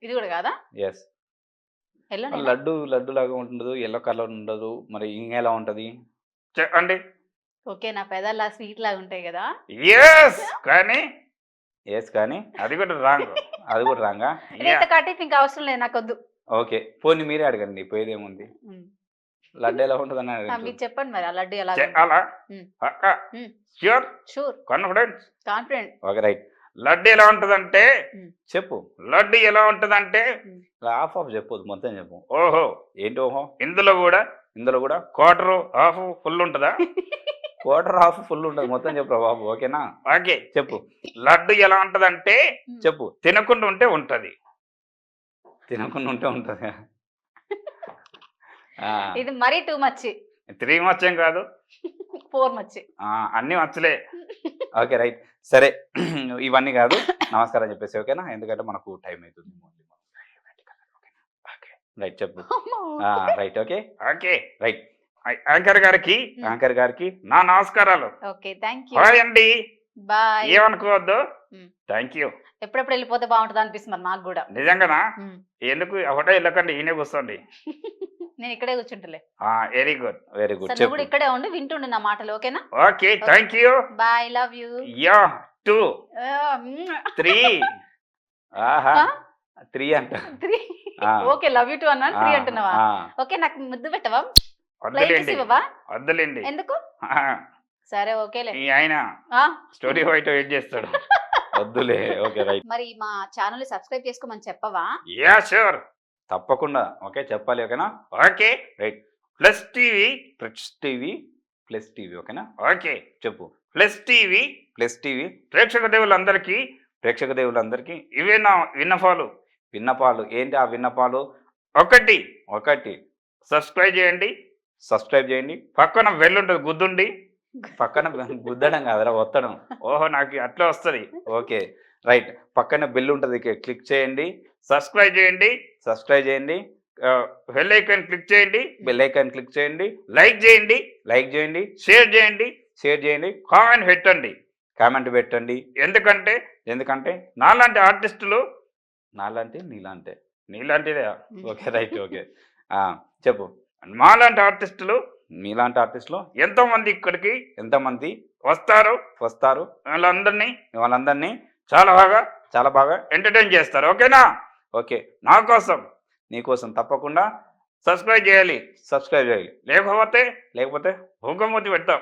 ఇది కూడా కాదా? ఎస్. ఎల్లో లడ్డు లడ్డు లాగా ఉండదు, ఎల్లో కలర్ ఉండదు, మరి ఇంకెలా ఉంటది? చెప్పండి. ఓకే, నా పెదాల స్వీట్ లాగా ఉంటాయి కదా. ఎస్, కానీ ఎస్ కానీ అది కూడా రాంగ్. అది కూడా రాంగా? ఇంత కటింగ్ ఇంకా అవసరం లేదు, నాకు వద్దు. ఓకే, పోనీ మీరే అడగండి, పోయేదేముంది. లడ్డు ఎలా ఉంటుంది అని మీరు అడగండి. చెప్పండి మరి, ఆ లడ్డు ఎలా అలా అక్క sure sure confidence confident. Okay right, laddu ఎలా ఉంటదంటే చెప్పు. లడ్డు ఎలా ఉంటదంటే హాఫ్ హాఫ్ చెప్పొద్దు, మొత్తం చెప్పు. ఓహో ఏంటి ఓహో? ఇందులో కూడా క్వార్టర్ హాఫ్ ఫుల్ ఉంటుందా? క్వార్టర్ హాఫ్ ఫుల్ ఉంటుంది, మొత్తం చెప్పు బాబు. ఓకేనా? ఓకే చెప్పు. లడ్డు ఎలా ఉంటదంటే చెప్పు. తినకుండా ఉంటే ఉంటది. తినకుండా ఉంటే ఉంటుంది. ఇది మరీ టూ మచ్. 3 మచ్చం కాదు, 4 మచ్. అన్ని మచ్చలే. ఓకే రైట్, సరే. ఇవన్నీ కాదు, నమస్కారం చెప్పేసి. ఓకేనా? ఎందుకంటే మనకు టైం అవుతుంది. రైట్, చెప్పు. Right, okay okay right. Anchor గారికి యాంకర్ గారికి నా నమస్కారాలు. Okay, thank you. హాయ్ అండి. బాయ్. ఏమనుకోవద్దు. Thank you. ఎప్పుడెప్పుడు వెళ్ళిపోతే బాగుంటుంది అనిపిస్తుంది మరి నాకు కూడా. నిజంగానా? ఎందుకు ఒకటే వెళ్ళకండి, ఈయనే కూర్చోండి. నేను ఇక్కడే కూర్చుంటలే. Very good very good. నువ్వు కూడా ఇక్కడే ఉండి వింటుండు నా మాటలు. ఓకేనా? Okay, thank you. Bye, love you. Ya 2 3 ఆహా 3 అంట. 3. ఓకే, లవ్ యూ 2 అన్నాను, 3 అంటున్నావా? ఓకే, నాకు ముద్దు పెట్టవా? వద్దులేండి ఇవ్వవా? వద్దులేండి. ఎందుకు? సరే ఓకేలే. ఈ ఆయన స్టోరీ వైట్ వెయిట్ చేస్తాడు. వద్దులే. Okay right. మరి మా ఛానల్ సబ్స్క్రైబ్ చేసుకోమని చెప్పవా? యా షూర్, తప్పకుండా. ఓకే, చెప్పాలి. ఓకేనా? Okay right. Plus TV plus TV ఓకేనా? ఓకే చెప్పు. ప్లస్ టీవీ ప్రేక్షక దేవులందరికీ ఇవే నా విన్నపాలు. ఏంటి ఆ విన్నపాలు? ఒకటి సబ్స్క్రైబ్ చేయండి. పక్కన బెల్ ఉంటుంది, గుద్దుండి. పక్కన గుద్దడం కాదురా, ఒత్తడం. ఓహో, నాకు అట్లా వస్తుంది. ఓకే రైట్, పక్కన బెల్ ఉంటుంది, క్లిక్ చేయండి. సబ్స్క్రైబ్ చేయండి. బెల్ ఐకాన్ క్లిక్ చేయండి. లైక్ చేయండి. షేర్ చేయండి. కామెంట్ పెట్టండి. ఎందుకంటే నాలాంటి ఆర్టిస్టులు నీలాంటిదే. Okay right. ఓకే చెప్పు. మాలాంటి ఆర్టిస్టులు మీలాంటి ఆర్టిస్టులు ఎంతమంది ఇక్కడికి ఎంతమంది వస్తారు. వాళ్ళందరినీ చాలా బాగా ఎంటర్టైన్ చేస్తారు. ఓకేనా? ఓకే, నా కోసం నీకోసం తప్పకుండా సబ్స్క్రైబ్ చేయాలి. లేకపోతే భూకమూతి పెడతాం.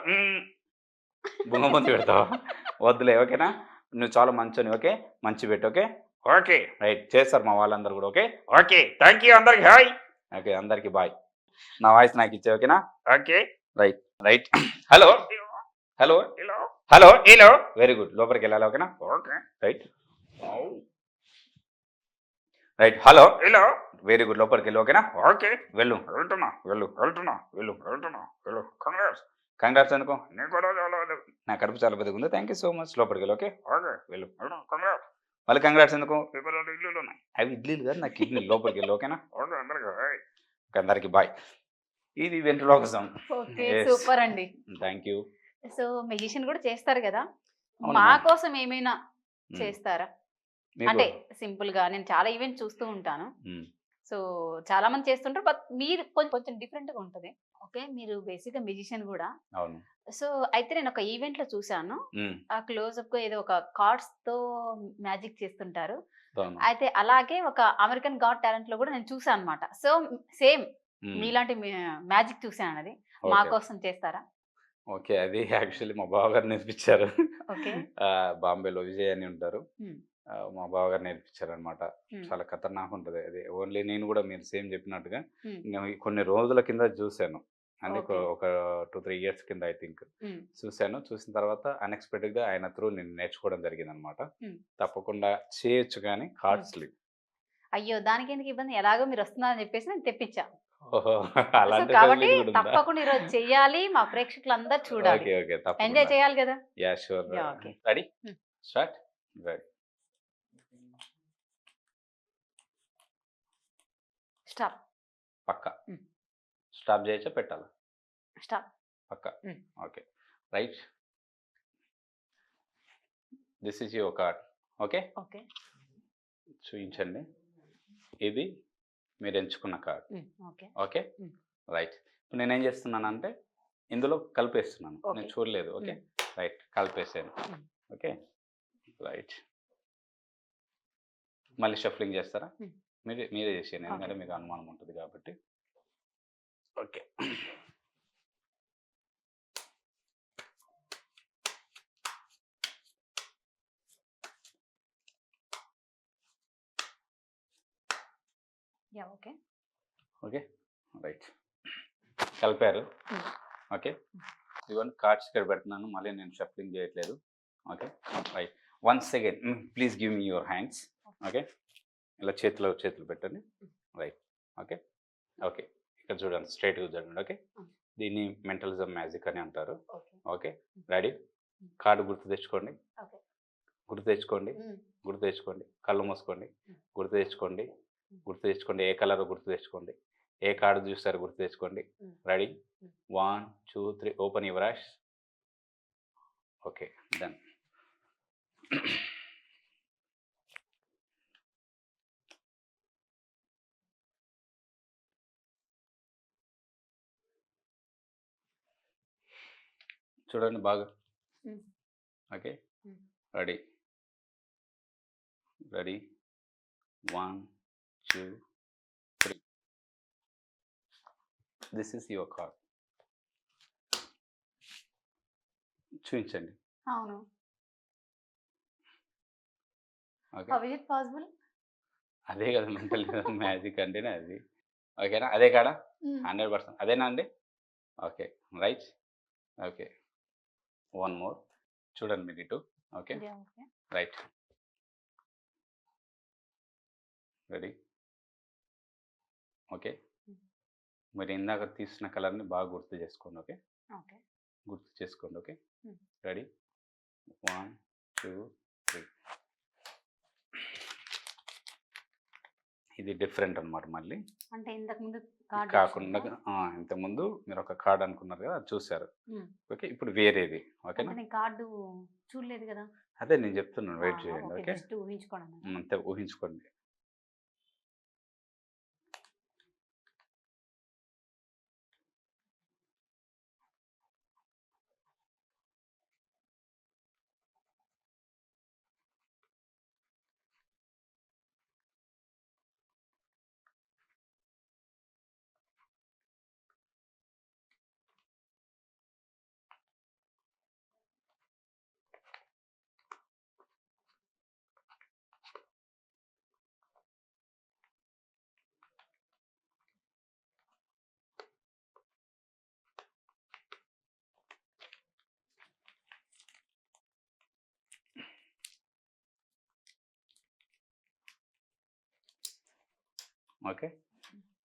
బుంగమూతి పెడతావా? వద్దులే. ఓకేనా? నువ్వు చాలా మంచోని. ఓకే, మంచి పెట్టు. ఓకే ఓకే రైట్, చేస్తారు మా వాళ్ళందరూ కూడా. ఓకే థ్యాంక్ యూ అందరికి. హాయ్. ఓకే, అందరికి బాయ్. నా వాయిస్ నాకు ఇచ్చే. ఓకేనా? Okay right. Hello. Very very good. లోపలికి వెళ్ళాలి. ఓకేనా? Okay right. Right. Hello. Hello. Very good. లోపలికి వెళ్ళు. ఓకేనా? ఓకే. వెళ్ళు. వెళ్తున్నా. కంగ్రాట్స్. కంగ్రాట్స్ అనుకో. నీకు కూడా చాలా నా కడుపు చాలా పెద్దగా ఉంది. Thank you so much. లోపలికి వెళ్ళు. ఓకే. ఓకే. వెళ్ళు. కంగ్రాట్స్. మళ్ళీ కంగ్రాట్స్ ఎందుకు? ఇక్కడ రెండు ఇల్లులు ఉన్నాయి. అవి ఇడ్లీలు కాదు, నా కిడ్నీ. లోపలికి వెళ్ళు. ఓకేనా? ఓకే అందరికీ హాయ్. అందరికి బాయ్. ఇది వెంట్రులాకిజం. Okay, Yes. సూపర్ అండి. Thank you. సో మెజిషియన్ కూడా చేస్తారు కదా, అవును మా మ్యామ్. కోసం ఏమైనా చేస్తారా? మీకు అంటే సింపుల్ గా నేను చాలా ఈవెంట్ చూస్తూ ఉంటాను. మ్మ్. సో చాలా మంది చేస్తుంటారు, బట్ మీరు కొంచెం డిఫరెంట్ గా ఉంటది. ఓకే, మీరు బేసిక్ గా మ్యూజిషియన్ కూడా. అవును. సో అయితే నేను ఒక ఈవెంట్ లో చూసాను, మ్మ్. ఆ క్లోజ్అప్ గా ఏదో ఒక కార్డ్స్ తో మ్యాజిక్ చేస్తుంటారు. అవును. అయితే అలాగే ఒక అమెరికన్ గాడ్ టాలెంట్ లో కూడా నేను చూసాను అనమాట. సో సేమ్ మ్మ్. మీలాంటి మ్యాజిక్ చూసాను, అది మా ఓకే. కోసం చేస్తారా? ఓకే, అది యాక్చువల్లీ మా బావగారు నేర్పించారు. ఓకే. బాంబేలో విజయ్ అని ఉంటారు. మ్మ్. మా బావగారు నేర్పించారు అనమాట. మ్మ్. చాలా ఖతర్నాక్ ఉంటుంది అది. ఓన్లీ నేను కూడా మీరు సేమ్ చెప్పినట్టుగా మ్మ్. నేను ఈ కొన్ని రోజుల కింద చూశాను. అంటే ఓకే. ఒక 2-3 ఇయర్స్ కింద ఐ థింక్ మ్మ్. చూశాను. చూసిన తర్వాత అన్ఎక్స్పెక్టెడ్గా ఆయన త్రూ నేను నేర్చుకోవడం జరిగింది అనమాట. మ్మ్. తప్పకుండా చేయొచ్చు, కానీ కార్డ్స్ లేవు. అయ్యో, దానికి ఎందుకు ఇబ్బంది, ఎలాగో మీరు వస్తున్నారని చెప్పేసి నేను తెప్పించా. ఓహో, సో అలాంటి కాబట్టి ఫెసిలిటీ కూడా ఉందా? తప్పకుండా ఈరోజు చెయ్యాలి, మా ప్రేక్షకులందరూ చూడాలి, ఓకే ఓకే, ఎంజాయ్ తప్పకుండా. చేయాలి కదా. Yeah sure. Yeah, okay. Ready? మ్మ్. స్టార్ట్. రెడీ. స్టాప్. పక్క. మ్మ్. స్టాప్ చేయొచ్చా, పెట్టాలా? స్టాప్. పక్క. మ్మ్. Okay. Right. This is your card. Okay, okay. చూపించండి. ఇది మీరు ఎంచుకున్న కార్డ్. ఓకే. ఓకే. మ్మ్. రైట్. ఇప్పుడు నేనేం చేస్తున్నానంటే ఇందులో కలిపేస్తున్నాను. ఓకే. నేను చూడలేదు. ఓకే. రైట్, కలిపేసాను. మ్మ్. ఓకే. రైట్. మళ్ళీ షఫ్లింగ్ చేస్తారా? మ్మ్. మీరే చేసేయండి, ఓకే. ఎందుకంటే మీకు అనుమానం ఉంటుంది కాబట్టి. Okay. Yeah, okay. Okay. Right. కలిపారు. మ్మ్. ఓకే. ఇవన్నీ కార్డ్స్ ఇక్కడ పెడుతున్నాను, మళ్ళీ నేను షఫ్లింగ్ చేయట్లేదు. Okay. Right. Once again please give me your hands. Okay. ఇలా చేతులు పెట్టండి. రైట్. ఓకే. ఓకే. ఇక్కడ చూడండి, స్ట్రైట్గా చూడండి. ఓకే. దీన్ని మెంటలిజం మ్యాజిక్ అని అంటారు. ఓకే. ఓకే. రెడీ? కార్డు గుర్తు తెచ్చుకోండి. ఓకే. గుర్తు తెచ్చుకోండి. గుర్తు తెచ్చుకోండి. కళ్ళు మూసుకోండి. గుర్తు తెచ్చుకోండి. గుర్తు తెచ్చుకోండి. ఏ కలర్ గుర్తు తెచ్చుకోండి. ఏ కార్డు చూస్తారు గుర్తు తెచ్చుకోండి. Ready? 1 2 3 open your ice. Okay, done. చూడండి బాగా. Okay. Ready? Ready? 1 2 3. This is your card. చూపించండి. అవును. Okay. How is it possible? అదే కదా మెంటల్ మ్యాజిక్ అంటేనే అది. ఓకేనా? అదే కాడా? 100%. అదేనా అండి? Okay. Right. Okay. One more. చూడండి మీరు ఇటు. Okay. Yeah, okay. Right. Ready? Okay. మీరు ఇందాక తీసిన కలర్ని బాగా గుర్తు చేసుకోండి. ఓకే. ఓకే. గుర్తు చేసుకోండి. ఓకే. Hmm. రెడీ? 1 2 3. ఇది డిఫరెంట్ అనమాట. మళ్ళీ అంటే ఇంతకు ముందు కార్డ్ కాకుండా ఇంతకుముందు మీరు ఒక కార్డ్ అనుకున్నారు కదా, అది చూసారు. ఓకే. ఇప్పుడు వేరేది. ఓకేనా? నేను కార్డు చూడలేదు కదా. అదే నేను చెప్తున్నాను, వెయిట్ చేయండి. ఓకే. జస్ట్ ఊహించుకోవడం. అంతే, ఊహించుకోండి. Okay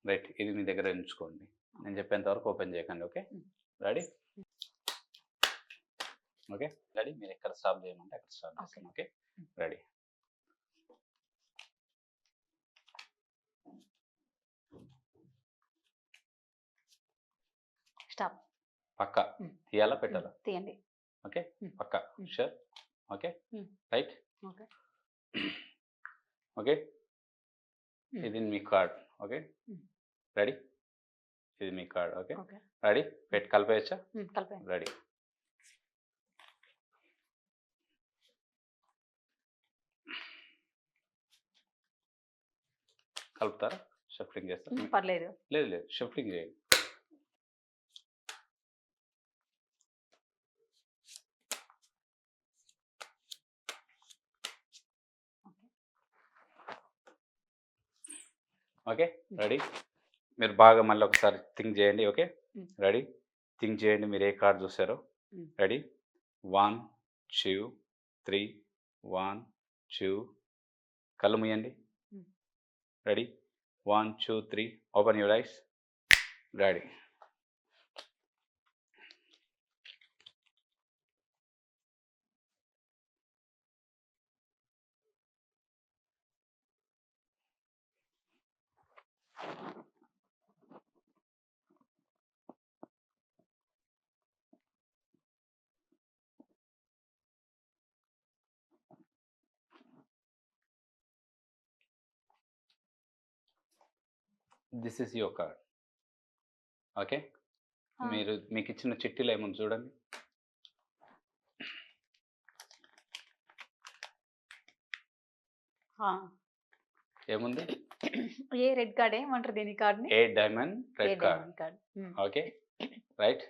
right. ఇది మీ దగ్గర ఉంచుకోండి. నేను చెప్పేంత వరకు ఓపెన్ చేయకండి. Okay ready. Okay ready. మీరు ఎక్కడ స్టాప్ చేయమంటే అక్కడ స్టాప్ చేస్తాను. Okay ready. స్టాప్. పక్క తీయాలా పెట్టాలా? తీయండి. ఓకే పక్క sure. Okay right. Okay okay ఇది మీ కార్డ్. Okay ready. ఇది మీ కార్డ్. Okay okay ready. పెట్టి కలిపేయచ్చా? కలిపండి. రెడీ. కలుపుతారా? షిఫ్టింగ్ చేస్తారా? పర్లేదు. లేదు లేదు షిఫ్టింగ్ చేయండి. Okay ready. మీరు బాగా మళ్ళీ ఒకసారి థింక్ చేయండి. Okay ready. థింక్ చేయండి మీరు ఏ కార్డ్ చూసారో. రెడీ 1 2 3 1 2 కళ్ళు మూయండి. Ready 1 2 3 open your eyes. Ready. This is your card. Okay మీరు మీకు ఇచ్చిన చిట్టీలో ఏముంది చూడండి. ఏముంది? ఏ రెడ్ కార్డ్ ఏమంటారు దీని కార్డ్ని? A diamond red card. Okay right.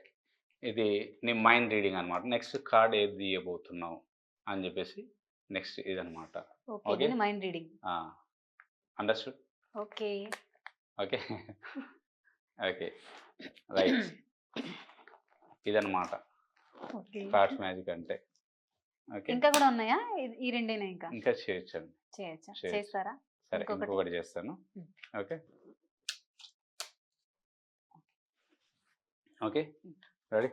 ఇది నీ మైండ్ రీడింగ్ అనమాట. నెక్స్ట్ కార్డ్ ఏది తీయబోతున్నావు అని చెప్పేసి నెక్స్ట్ ఇదనమాట. Okay mind reading. Understood? Okay okay okay right. ఇదనమాట కార్డ్స్ మ్యాజిక్ అంటే. ఓకే ఇంకా కూడా ఉన్నాయా? ఈ రెండేనా? ఇంకా చేయొచ్చండి. చేయొచ్చా? చేస్తారా? సరే ఇంకొకటి చేస్తాను. Okay okay ready.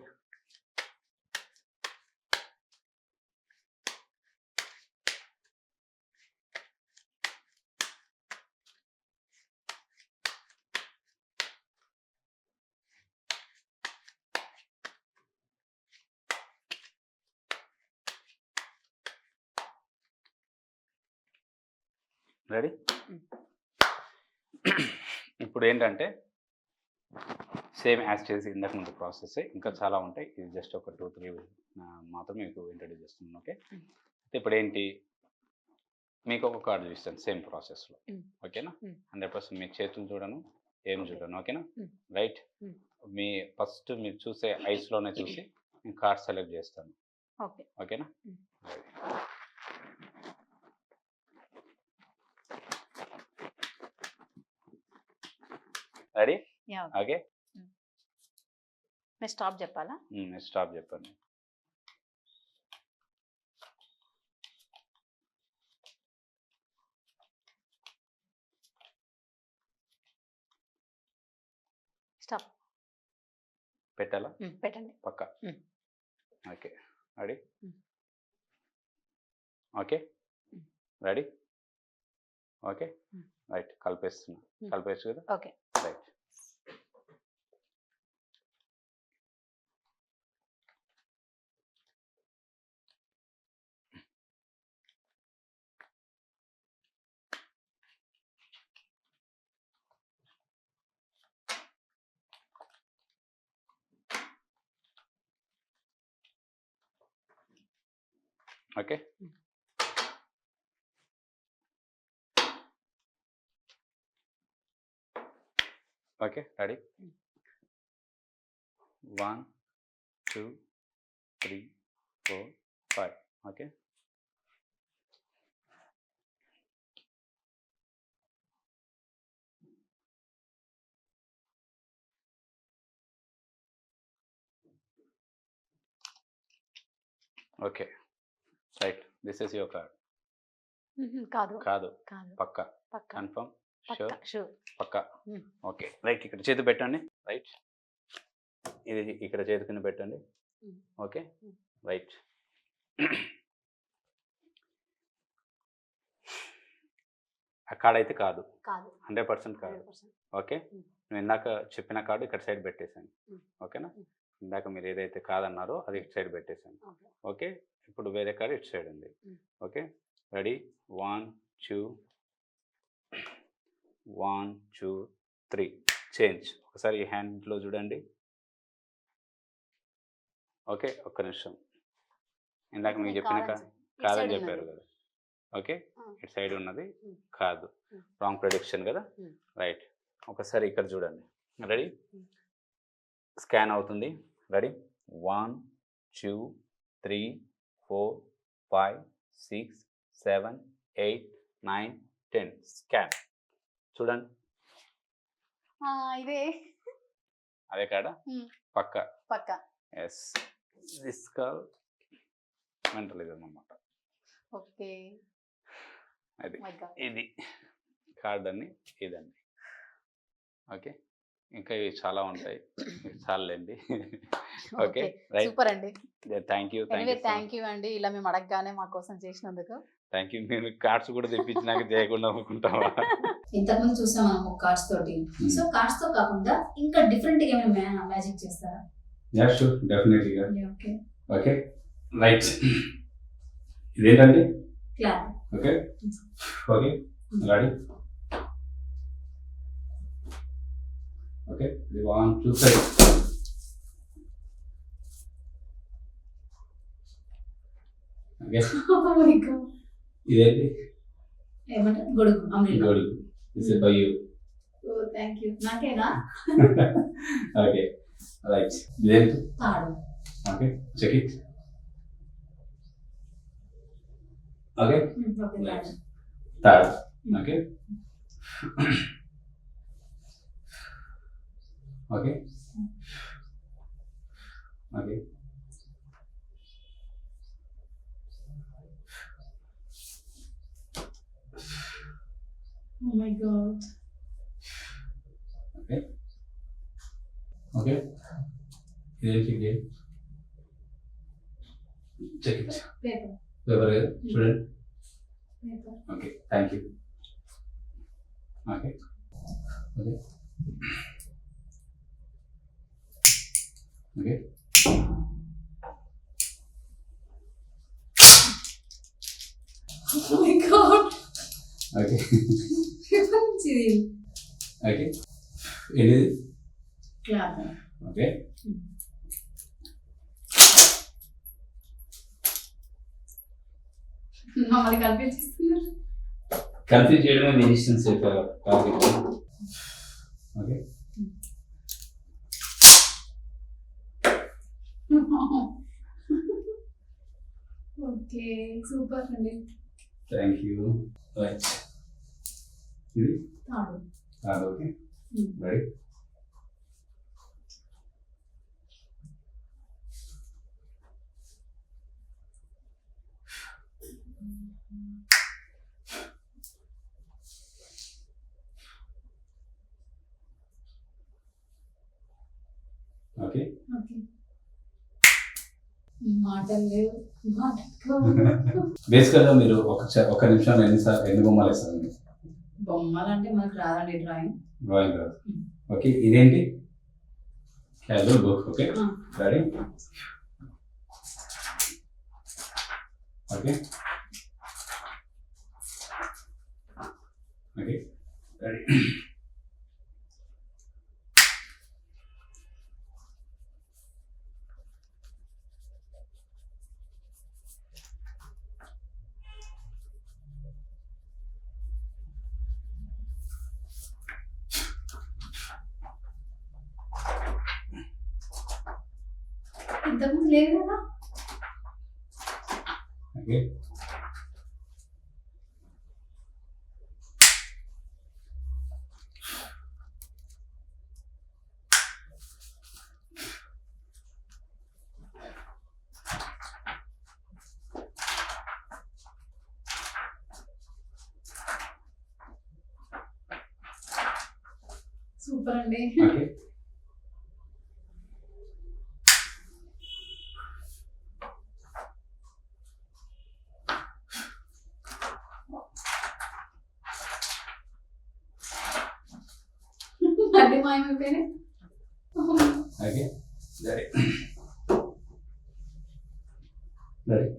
రెడీ. ఇప్పుడు ఏంటంటే సేమ్ యాజ్ చేసి ఇందాక ముందు ప్రాసెస్ ఇంకా చాలా ఉంటాయి. ఇది జస్ట్ ఒక 2-3 మాత్రం మీకు ఇంట్రడ్యూస్ చేస్తున్నాను. ఓకే ఇప్పుడు ఏంటి మీకు ఒక కార్డు చూస్తాను సేమ్ ప్రాసెస్లో. ఓకేనా? 100% మీ చేతులు చూడను ఏం చూడను. ఓకేనా రైట్. మీ ఫస్ట్ మీరు చూసే ఐస్లోనే చూసి నేను కార్డ్ సెలెక్ట్ చేస్తాను. ఓకేనా? రెడీ. ఓకే మీరు స్టాప్ చెప్పాలా? స్టాప్ చెప్పండి. స్టాప్. పెట్టాలా? పెట్టండి. పక్క. Okay ready. Okay ready. Okay right. కలిపేస్తున్నా. కలిపేచ్చు కదా? Okay right. Okay okay ready. 1 2 3 4 5 okay okay right. This is your card. కాదు కాదు కాదు పక్క పక్క కన్ఫర్మ్. పక్కా షూర్. పక్కా Hmm. Okay right. ఇక్కడ చేతి పెట్టండి. రైట్. ఇది ఇక్కడ చేతి కింద పెట్టండి. Hmm. Okay Hmm. రైట్. ఆ కార్డ్ అయితే కాదు, కాదు 100% కాదు. 100%. Okay Hmm. నేను ఇందాక చెప్పిన కార్డు ఇక్కడ సైడ్ పెట్టేశాను. Hmm. ఓకేనా? Hmm. ఇందాక మీరు ఏదైతే కాదన్నారో అది ఇటు సైడ్ పెట్టేశాను. Okay. ఓకే ఇప్పుడు వేరే కార్డు ఇటు సైడ్ ఉంది. Hmm. Okay ready 1 2 1 2 3 change. ఒకసారి ఈ హ్యాండ్లో చూడండి. ఓకే ఒక్క నిమిషం. ఇందాక మీకు చెప్పిన కాదని ఇటు కాదని side చెప్పారు ఉన్నది. కదా. Okay Ah. ఇటు సైడ్ ఉన్నది Hmm. కాదు. Hmm. రాంగ్ ప్రెడిక్షన్ కదా. Hmm. రైట్. ఒకసారి ఇక్కడ చూడండి. Ready Hmm. స్కాన్ అవుతుంది. Ready 1 2 3 4 5 6 7 8 9 10 scan. చూడండి ఇదే అదే కాడ Hmm. పక్క. పక్కా. ఎస్ దిస్ కాల్ మెంటలిజం అన్నమాట. ఓకే. అది మై గాడ్. ఇది కార్డ్ అని ఇదండి. ఓకే ఇంకా ఇవి చాలా ఉంటాయి. చాలండి. Okay okay right. సూపర్ అండి. Thank you anyway thank you అండి, ఇలా మేము అడగగానే మా కోసం చేసినందుకు. Thank you. నేను కార్డ్స్ కూడా తెప్పించి నాకు చేయకుండా అనుకుంటావా? ఇంతకుముందు చూసాం మనము కార్డ్స్ తోటి. సో కార్డ్స్ తో కాకుండా ఇంకా డిఫరెంట్ గా ఏమైనా మ్యాజిక్ చేస్తారా? యా షూర్ డెఫినెట్లీగా. ఓకే. Okay right. ఇదేంటండి? Clap. Okay okay ready. Okay 1 2 3 okay oh my God. ఇదేంటి? ఏమంటారు? గొడుగు. Umbrella. Gold. This is for you. Oh thank you. నాకేనా? Okay right. ఇదేంటి? తాడు. Okay check it. Okay okay తాడు. Third. Okay okay okay oh my God. Okay okay ఇదేంటి? Check it. Paper. Paper చూడండి. Paper. Okay thank you. Okay okay okay oh my God. Okay paper నుంచి ఇది. Okay ఇది clap. Okay మమ్మల్ని కనిపించేస్తున్నారు. Confuse చేయడమే musicians okay okay super అండి. Thank you. Right ఇది తాడు. కాదు. Okay right. Okay okay. మాటలు లేవు. బేసికల్గా మీరు ఒక నిమిషంలో ఎన్ని బొమ్మలు వేస్తారండి? బొమ్మలు అంటే మనకు రాదండి డ్రాయింగ్. డ్రాయింగ్ రాదు. ఓకే ఇదేంటి? Casual book. Okay ready. Okay okay ready. ఇంతకుముందు లేదు కదా. ఓకే సూపర్ అండి. ఓకే అన్ని మాయమైపోయినాయి. ఓకే రెడీ రెడీ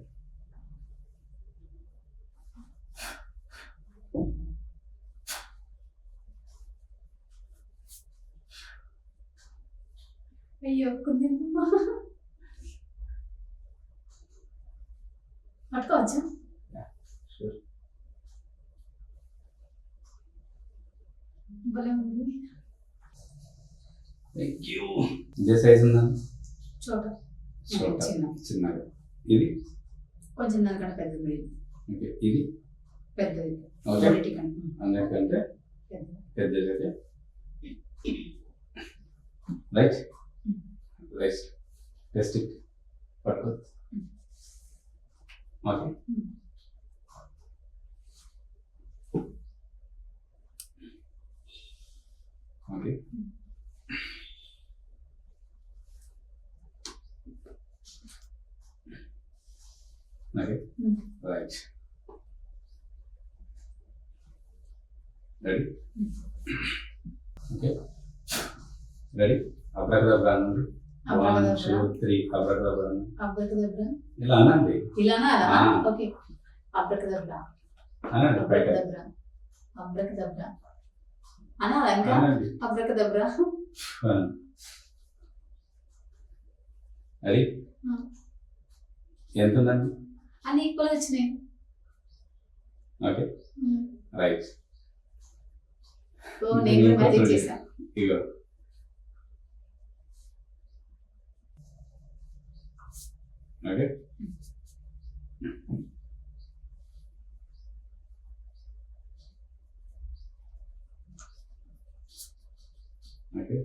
అయ్యో కుదిరిందమ్మా. పట్టుకోవచ్చా? షూర్ భలే ఉంది. Thank you. ఇదే సైజ్ ఉందా? చోట షార్ట్ చిన్న చిన్నగా ఇది కొంచెం దానికంటే పెద్దది. ఓకే ఇది పెద్దది ఓకే క్వాలిటీ కంటే అందరికంటే పెద్దది. పెద్దది అయితే రైట్ రైట్ టెస్ట్ ఇట్ పట్టుకో okay okay okay right ready okay ready abracadabra అనండి 1 2 3 అబ్రాకదబ్రా అనండి అబ్రకదబ్రా. ఇలా అనండి ఇలానా అలా? ఆ. ఓకే. అబ్రకదబ్రా అనండి బయట అబ్రకదబ్రా అబ్రకదబ్రా అనాలా ఇంకా? అనండి అబ్రకదబ్రా. రెడీ ఎంత ఉందండి అన్ని ఈక్వల్ వచ్చినాయి. ఓకే రైట్ సో నేను కూడా మ్యాజిక్ చేశా. ఇగో ఓకే ఓకే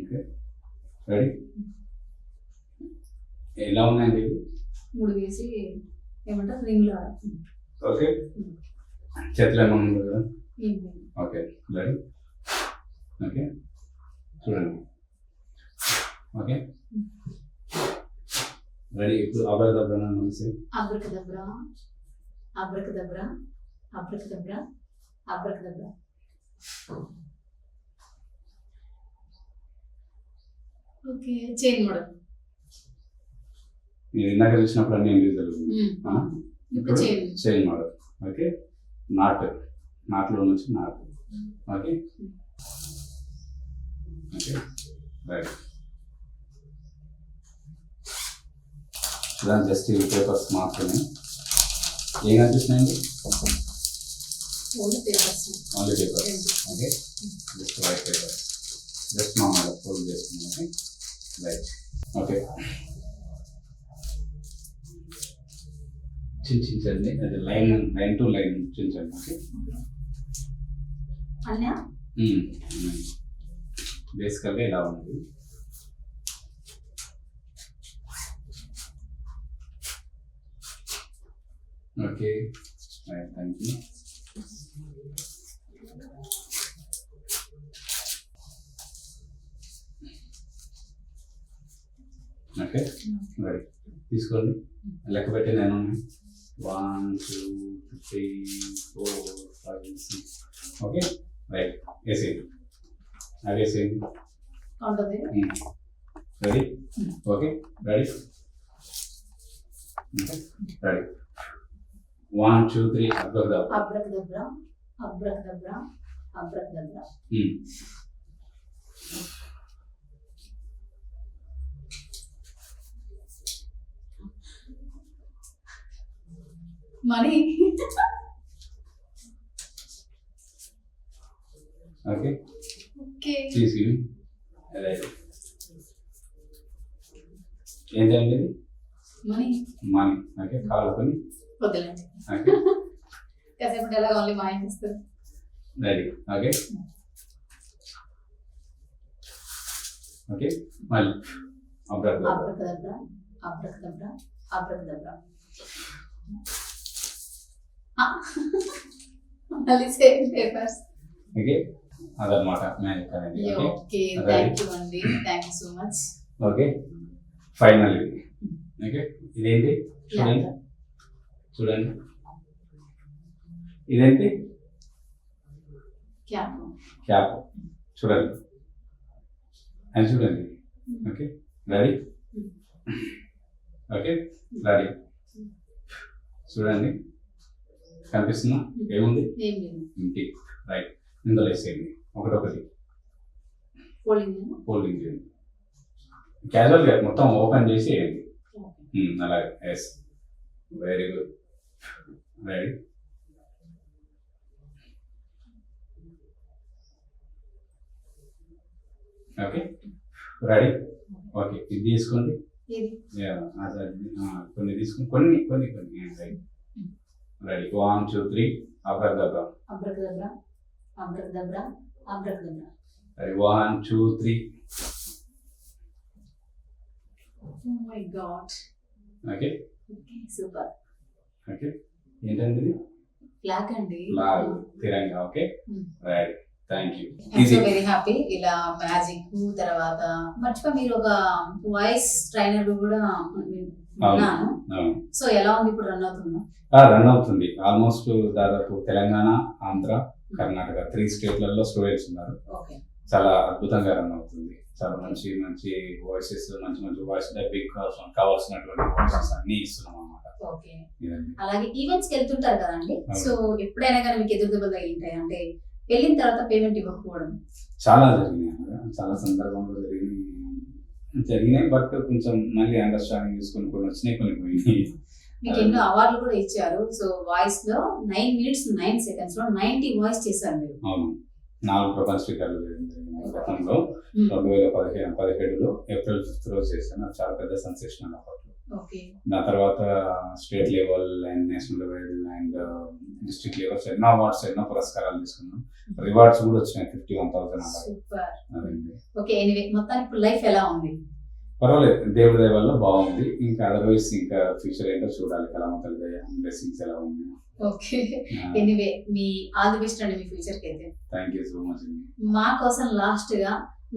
ఓకే రెడీ ఎలా ఉన్నాయండి 3 వేసి ఏమంటారు రింగ్లో ఓకే చేతిలో ఏమన్నా ఉంది కదా ఏం ఓకే రెడీ ఓకే చూడండి ఓకే రెడీ ఇప్పుడు అబ్రాకదబ్రా అనేసి abracadabra abracadabra abracadabra abracadabra. Okay chain model. మీరు ఇందాక చూసినప్పుడు అన్ని ఇండివిజువల్ ఇప్పుడు చైన్ చైన్ మోడల్ ఓకే నాట్లో నుంచి నాట్ ఓకే ఓకే రైట్ దాని జస్ట్ ఇవి పేపర్స్ మాత్రమే ఏం కనిపిస్తున్నాయండి only papers. Only papers okay just white papers just మామూలుగా ఫోల్డ్ చేసుకున్నాం ఓకే రైట్ ఓకే చించండి అది లైన్ టు లైన్ చించండి ఓకే అన్నా బేసికల్గా ఇలా ఉంది okay right thank you okay right తీసుకోండి లెక్క పెట్టి నేను 1 2 3 4 5 6 ఓకే రైట్ వేసేయండి అవి వేసేయండి ఉంటుంది. Ready okay ready okay ready 1 2 3 abracadabra abracadabra abracadabra abracadabra. Money okay okay తీసి రైట్ ఏంటండి మనీ మనీ ఓకే కావాలని వద్దులేండి. ఓకే కాసేపు ఎలా ఓన్లీ మాయం ఇస్తారు. రెడీ ఓకే ఓకే మళ్ళీ అబ్రాకదబ్రా అబ్రకదబ్రా అబ్రకదబ్రా అబ్రకదబ్రా. మళ్ళీ సేమ్ పేపర్స్. ఓకే అదనమాట మ్యాజిక్ అనేది. ఓకే థ్యాంక్ యూ అండి, thank you so much. Okay final ఇది. ఓకే ఇదేంటి చూడండి, చూడండి ఇదేంటి క్యాప్. క్యాప్ చూడండి, అది చూడండి. Okay ready, okay ready. చూడండి కనిపిస్తుందా, ఏముంది ఏం లేదు. ఇంటి రైట్, ఇందులో వేసేయండి ఒకటొకటి ఫోల్డింగ్ చేయండి. క్యాజువల్గా మొత్తం ఓపెన్ చేసి వేయండి. అలాగే yes very good ready. Okay ready. Okay ఇది తీసుకోండి, కొన్ని తీసుకుని కొన్ని కొన్ని కొన్ని right ready. 1 2 3 abracadabra abracadabra abracadabra abracadabra. Ready 1 2 3. Oh my God. Okay okay super. Okay ఏంటండి ఇది ఫ్లాగ్ అండి. Flag Tiranga. Okay right thank you. I'm so very happy. ఇలా మ్యాజిక్ తర్వాత మర్చిపోయి మీరు ఒక వాయిస్ ట్రైనర్ కూడా ఉన్నాను. సో ఎలా ఉంది ఇప్పుడు, రన్ అవుతుందా? రన్ అవుతుంది. ఆల్మోస్ట్ దాదాపు తెలంగాణ, ఆంధ్ర, కర్ణాటక 3 స్టేట్లలో స్టూడెంట్స్ ఉన్నారు. ఓకే చాలా అద్భుతంగా రన్ అవుతుంది. చాలా మంచి మంచి వాయిసెస్, మంచి మంచి వాయిస్ డబ్బింగ్ కావాల్సినటువంటి వాయిసెస్ అన్ని ఇస్తున్నాం అన్నమాట. ఓకే అలాగే ఈవెంట్స్ కి వెళ్తుంటారు కదండి, సో ఎప్పుడైనా కానీ మీకు ఎదురు దెబ్బలు తగిలింటాయి అంటే వెళ్ళిన తర్వాత పేమెంట్ ఇవ్వకపోవడం? చాలా జరిగినాయి, చాలా సందర్భంలో జరిగినాయి. బట్ కొంచెం మళ్ళీ అండర్స్టాండింగ్ తీసుకొని కొన్ని వచ్చినాయి, కొన్ని పోయినాయి. మీకు ఎన్నో అవార్డులు కూడా ఇచ్చారు. సో వాయిస్ లో 9 minutes 9 seconds లో 90 వాయిస్ చేశారు మీరు. అవును 4 ప్రపంచ రికార్డులు జరిగింది గతంలో. 2017లో ఏప్రిల్ 5th రోజు చేశాను. అది చాలా పెద్ద సెన్సేషనల్ అప్పట్లో. దాని తర్వాత state level and national level and district levels ఎన్నో అవార్డ్స్, ఎన్నో పురస్కారాలు తీసుకున్నాం. రివార్డ్స్ కూడా వచ్చినాయి 51,000. ఓకే ఎనీవే మొత్తానికి ఇప్పుడు లైఫ్ ఎలా ఉంది? పర్వాలేదు, దేవుడి దయ వల్ల బాగుంది. ఇంకా అదర్వైజ్ ఇంకా ఫ్యూచర్ ఏంటో చూడాలి. కళామతల బ్లెస్సింగ్స్ ఎలా ఉంది. Okay anyway me all the best అండి మీ ఫ్యూచర్ కి అయితే. Thank you so much. మా కోసం లాస్ట్ గా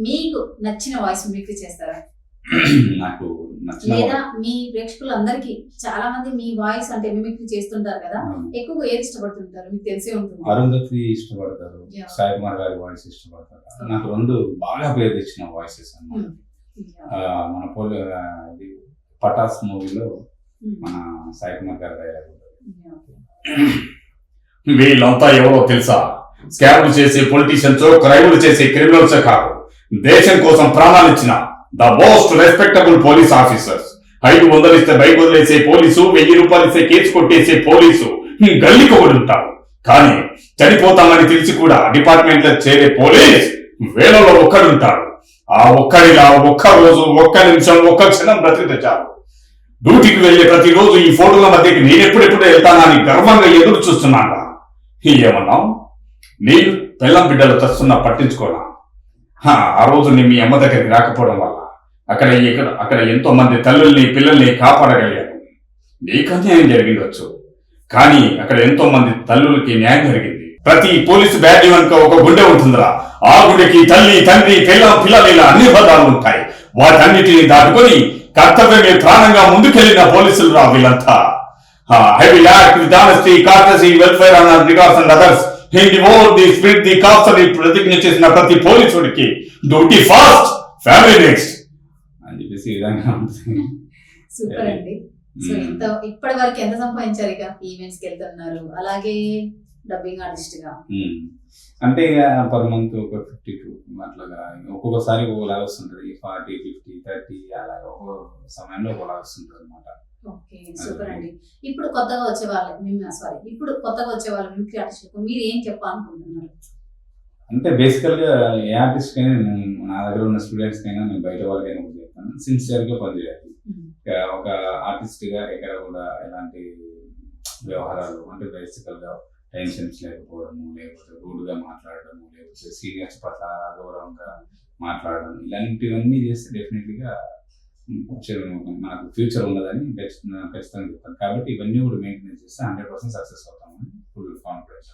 మీకు నచ్చిన వాయిస్ మిమిక్రీ చేస్తారా? నాకు నచ్చిన లేదా మీ ప్రేక్షకులందరికీ చాలా మంది మీ వాయిస్ అంటే మిమిక్రీ చేస్తుంటారు కదా, ఎక్కువగా ఏది ఇష్టపడుతుంటారు? మీకు తెలిసే ఉంటుంది. అరుంధతి ఇష్టపడతారు, సాయి కుమార్ గారి వాయిస్ ఇష్టపడతారు. నాకు 2 బాగా పేరు తెచ్చిన వాయిసెస్ అన్నమాట. మన పటాస్ మూవీలో మన సాయి కుమార్ గారి డైలాగ్ వీళ్ళంతా ఎవరో తెలుసా? స్కామ్లు చేసే పొలిటీషియన్స్, క్రైమ్లు చేసే క్రిమినల్స్ కాదు, దేశం కోసం ప్రాణాలు ఇచ్చిన the most respectable police officers. 500 ఇస్తే బైక్ వదిలేసే పోలీసు, 1000 రూపాయలు ఇస్తే కేసు కొట్టేసే పోలీసు గల్లీకి ఒకటి ఉంటారు. కానీ చనిపోతామని తెలిసి కూడా డిపార్ట్మెంట్ లో చేరే పోలీస్ వేలలో ఒక్కడుంటారు. ఆ ఒక్కడిలా ఒక్క రోజు, ఒక్క నిమిషం, ఒక్క క్షణం బ్రతికితే చాలు. డ్యూటీకి వెళ్లే ప్రతిరోజు ఈ ఫోటోల మధ్యకి నేనెప్పుడెప్పుడు వెళ్తానని గర్వంగా ఎదురు చూస్తున్నాను. ఏమన్నావు? నేను పిల్లం బిడ్డలు తస్తున్నా పట్టించుకోనా? ఆ రోజు నేను మీ అమ్మ దగ్గరికి రాకపోవడం వల్ల అక్కడ ఎంతో మంది తల్లుల్ని, పిల్లల్ని కాపాడగలిగాను. నీకు అన్యాయం జరిగిండొచ్చు, కానీ అక్కడ ఎంతో మంది తల్లులకి న్యాయం జరిగింది. ప్రతి పోలీసు బ్యాడ్జీ వెనుక ఒక గుండె ఉంటుందిరా. ఆ గుండెకి తల్లి, తండ్రి, పిల్లలు ఇలా అన్ని పదాలు ఉంటాయి. వాటన్నిటిని దాటుకొని కర్తవ్యమే ప్రాణంగా ముందుకెళ్లిన పోలీసులు రా వీళ్ళంతా. I will act with honesty, courtesy, welfare and regards and others. In devote the spirit, the cops అని ప్రతిజ్ఞ చేసిన ప్రతి పోలీసుడికి డ్యూటీ ఫస్ట్, ఫ్యామిలీ నెక్స్ట్ అని చెప్పేసి ఈ విధంగా ఉంటుంది. సూపర్ అండి. సో ఇప్పటి వరకు ఎంత సంపాదించారు? ఇక ఈవెంట్స్ కి వెళ్తున్నారు, అలాగే డబ్బింగ్ ఆర్టిస్ట్ గా అంటే ఇక పర్ మంత్ ఒక 52 అట్లాగా. ఒక్కొక్కసారి ఒకలా వస్తుంటది, 40, 50, 30 అలాగా ఒక్కో సమయంలో ఒకలా వస్తుంటది అనమాట. ఓకే సూపర్ అండి. ఇప్పుడు కొత్తగా వచ్చే వాళ్ళు మిమిక్రీ ఆర్టిస్ట్ మీరు ఏం చెప్పాలనుకుంటున్నారు? అంటే బేసికల్ గా ఏ ఆర్టిస్ట్ కైనా, నా దగ్గర ఉన్న స్టూడెంట్స్ కైనా, నేను బయట వాళ్ళకైనా కూడా చెప్తాను, సిన్సియర్ గా పనిచేయాలి. ఒక ఆర్టిస్ట్ గా ఎక్కడ కూడా ఎలాంటి వ్యవహారాలు అంటే బేసికల్ గా టెన్షన్స్ లేకపోవడము, లేకపోతే రూడ్గా మాట్లాడడము, లేకపోతే సీనియర్స్ పట్ల అగౌరవంగా మాట్లాడడం, ఇలాంటివన్నీ చేస్తే డెఫినెట్లీగా మనకు ఫ్యూచర్ ఉన్నదని ఖచ్చితంగా చెప్తాను. కాబట్టి ఇవన్నీ కూడా మెయింటైన్ చేస్తే 100% సక్సెస్ అవుతామని ఫుల్ కాన్ఫిడెన్స్.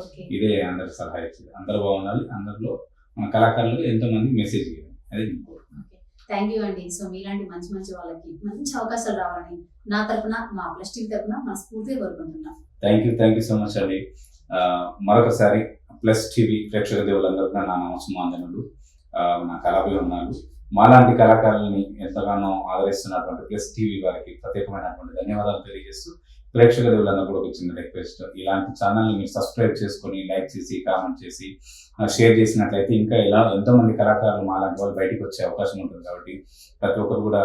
ఓకే ఇదే అందరికి సలహా ఇచ్చేది. అందరూ బాగుండాలి, అందరిలో మన కళాకారులు ఎంతో మంది మెసేజ్ ఇవ్వాలి, అది ఇంపార్టెంట్. థ్యాంక్ యూ అండి. సో మీలాంటి మంచి మంచి వాళ్ళకి మంచి అవకాశాలు రావాలని నా తరపున మా ప్లస్ టీవీ తరపున మనస్ఫూర్తిగా కోరుకుంటున్నాం. థ్యాంక్ యూ సో మచ్ అండి. మరొకసారి ప్లస్ టీవీ ప్రేక్షక దేవులందరికీ నా నమస్మాంజనులు, నా కళాభిమానాలు. మాలాంటి కళాకారులని ఎంతగానో ఆదరిస్తున్నటువంటి ప్లస్ టీవీ వారికి ప్రత్యేకమైనటువంటి ధన్యవాదాలు తెలియజేస్తూ, ప్రేక్షక దేవులందరూ కూడా ఒక చిన్న రిక్వెస్ట్, ఇలాంటి ఛానల్ని మీరు సబ్స్క్రైబ్ చేసుకొని లైక్ చేసి కామెంట్ చేసి షేర్ చేసినట్లయితే ఇంకా ఇలా ఎంతోమంది కళాకారులు మాలాంటి వాళ్ళు బయటికి వచ్చే అవకాశం ఉంటుంది. కాబట్టి ప్రతి ఒక్కరు కూడా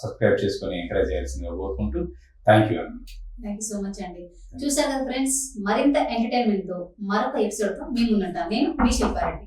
సబ్స్క్రైబ్ చేసుకొని ఎంకరేజ్ చేయాల్సిందిగా కోరుకుంటూ థ్యాంక్ యూ అండి. థ్యాంక్ యూ సో మచ్ అండి. చూసారు కదా ఫ్రెండ్స్, మరింత ఎంటర్టైన్మెంట్ తో మరొక ఎపిసోడ్ తో మీ ముందుంటాను. నేను మీ శిల్పారెడ్డి.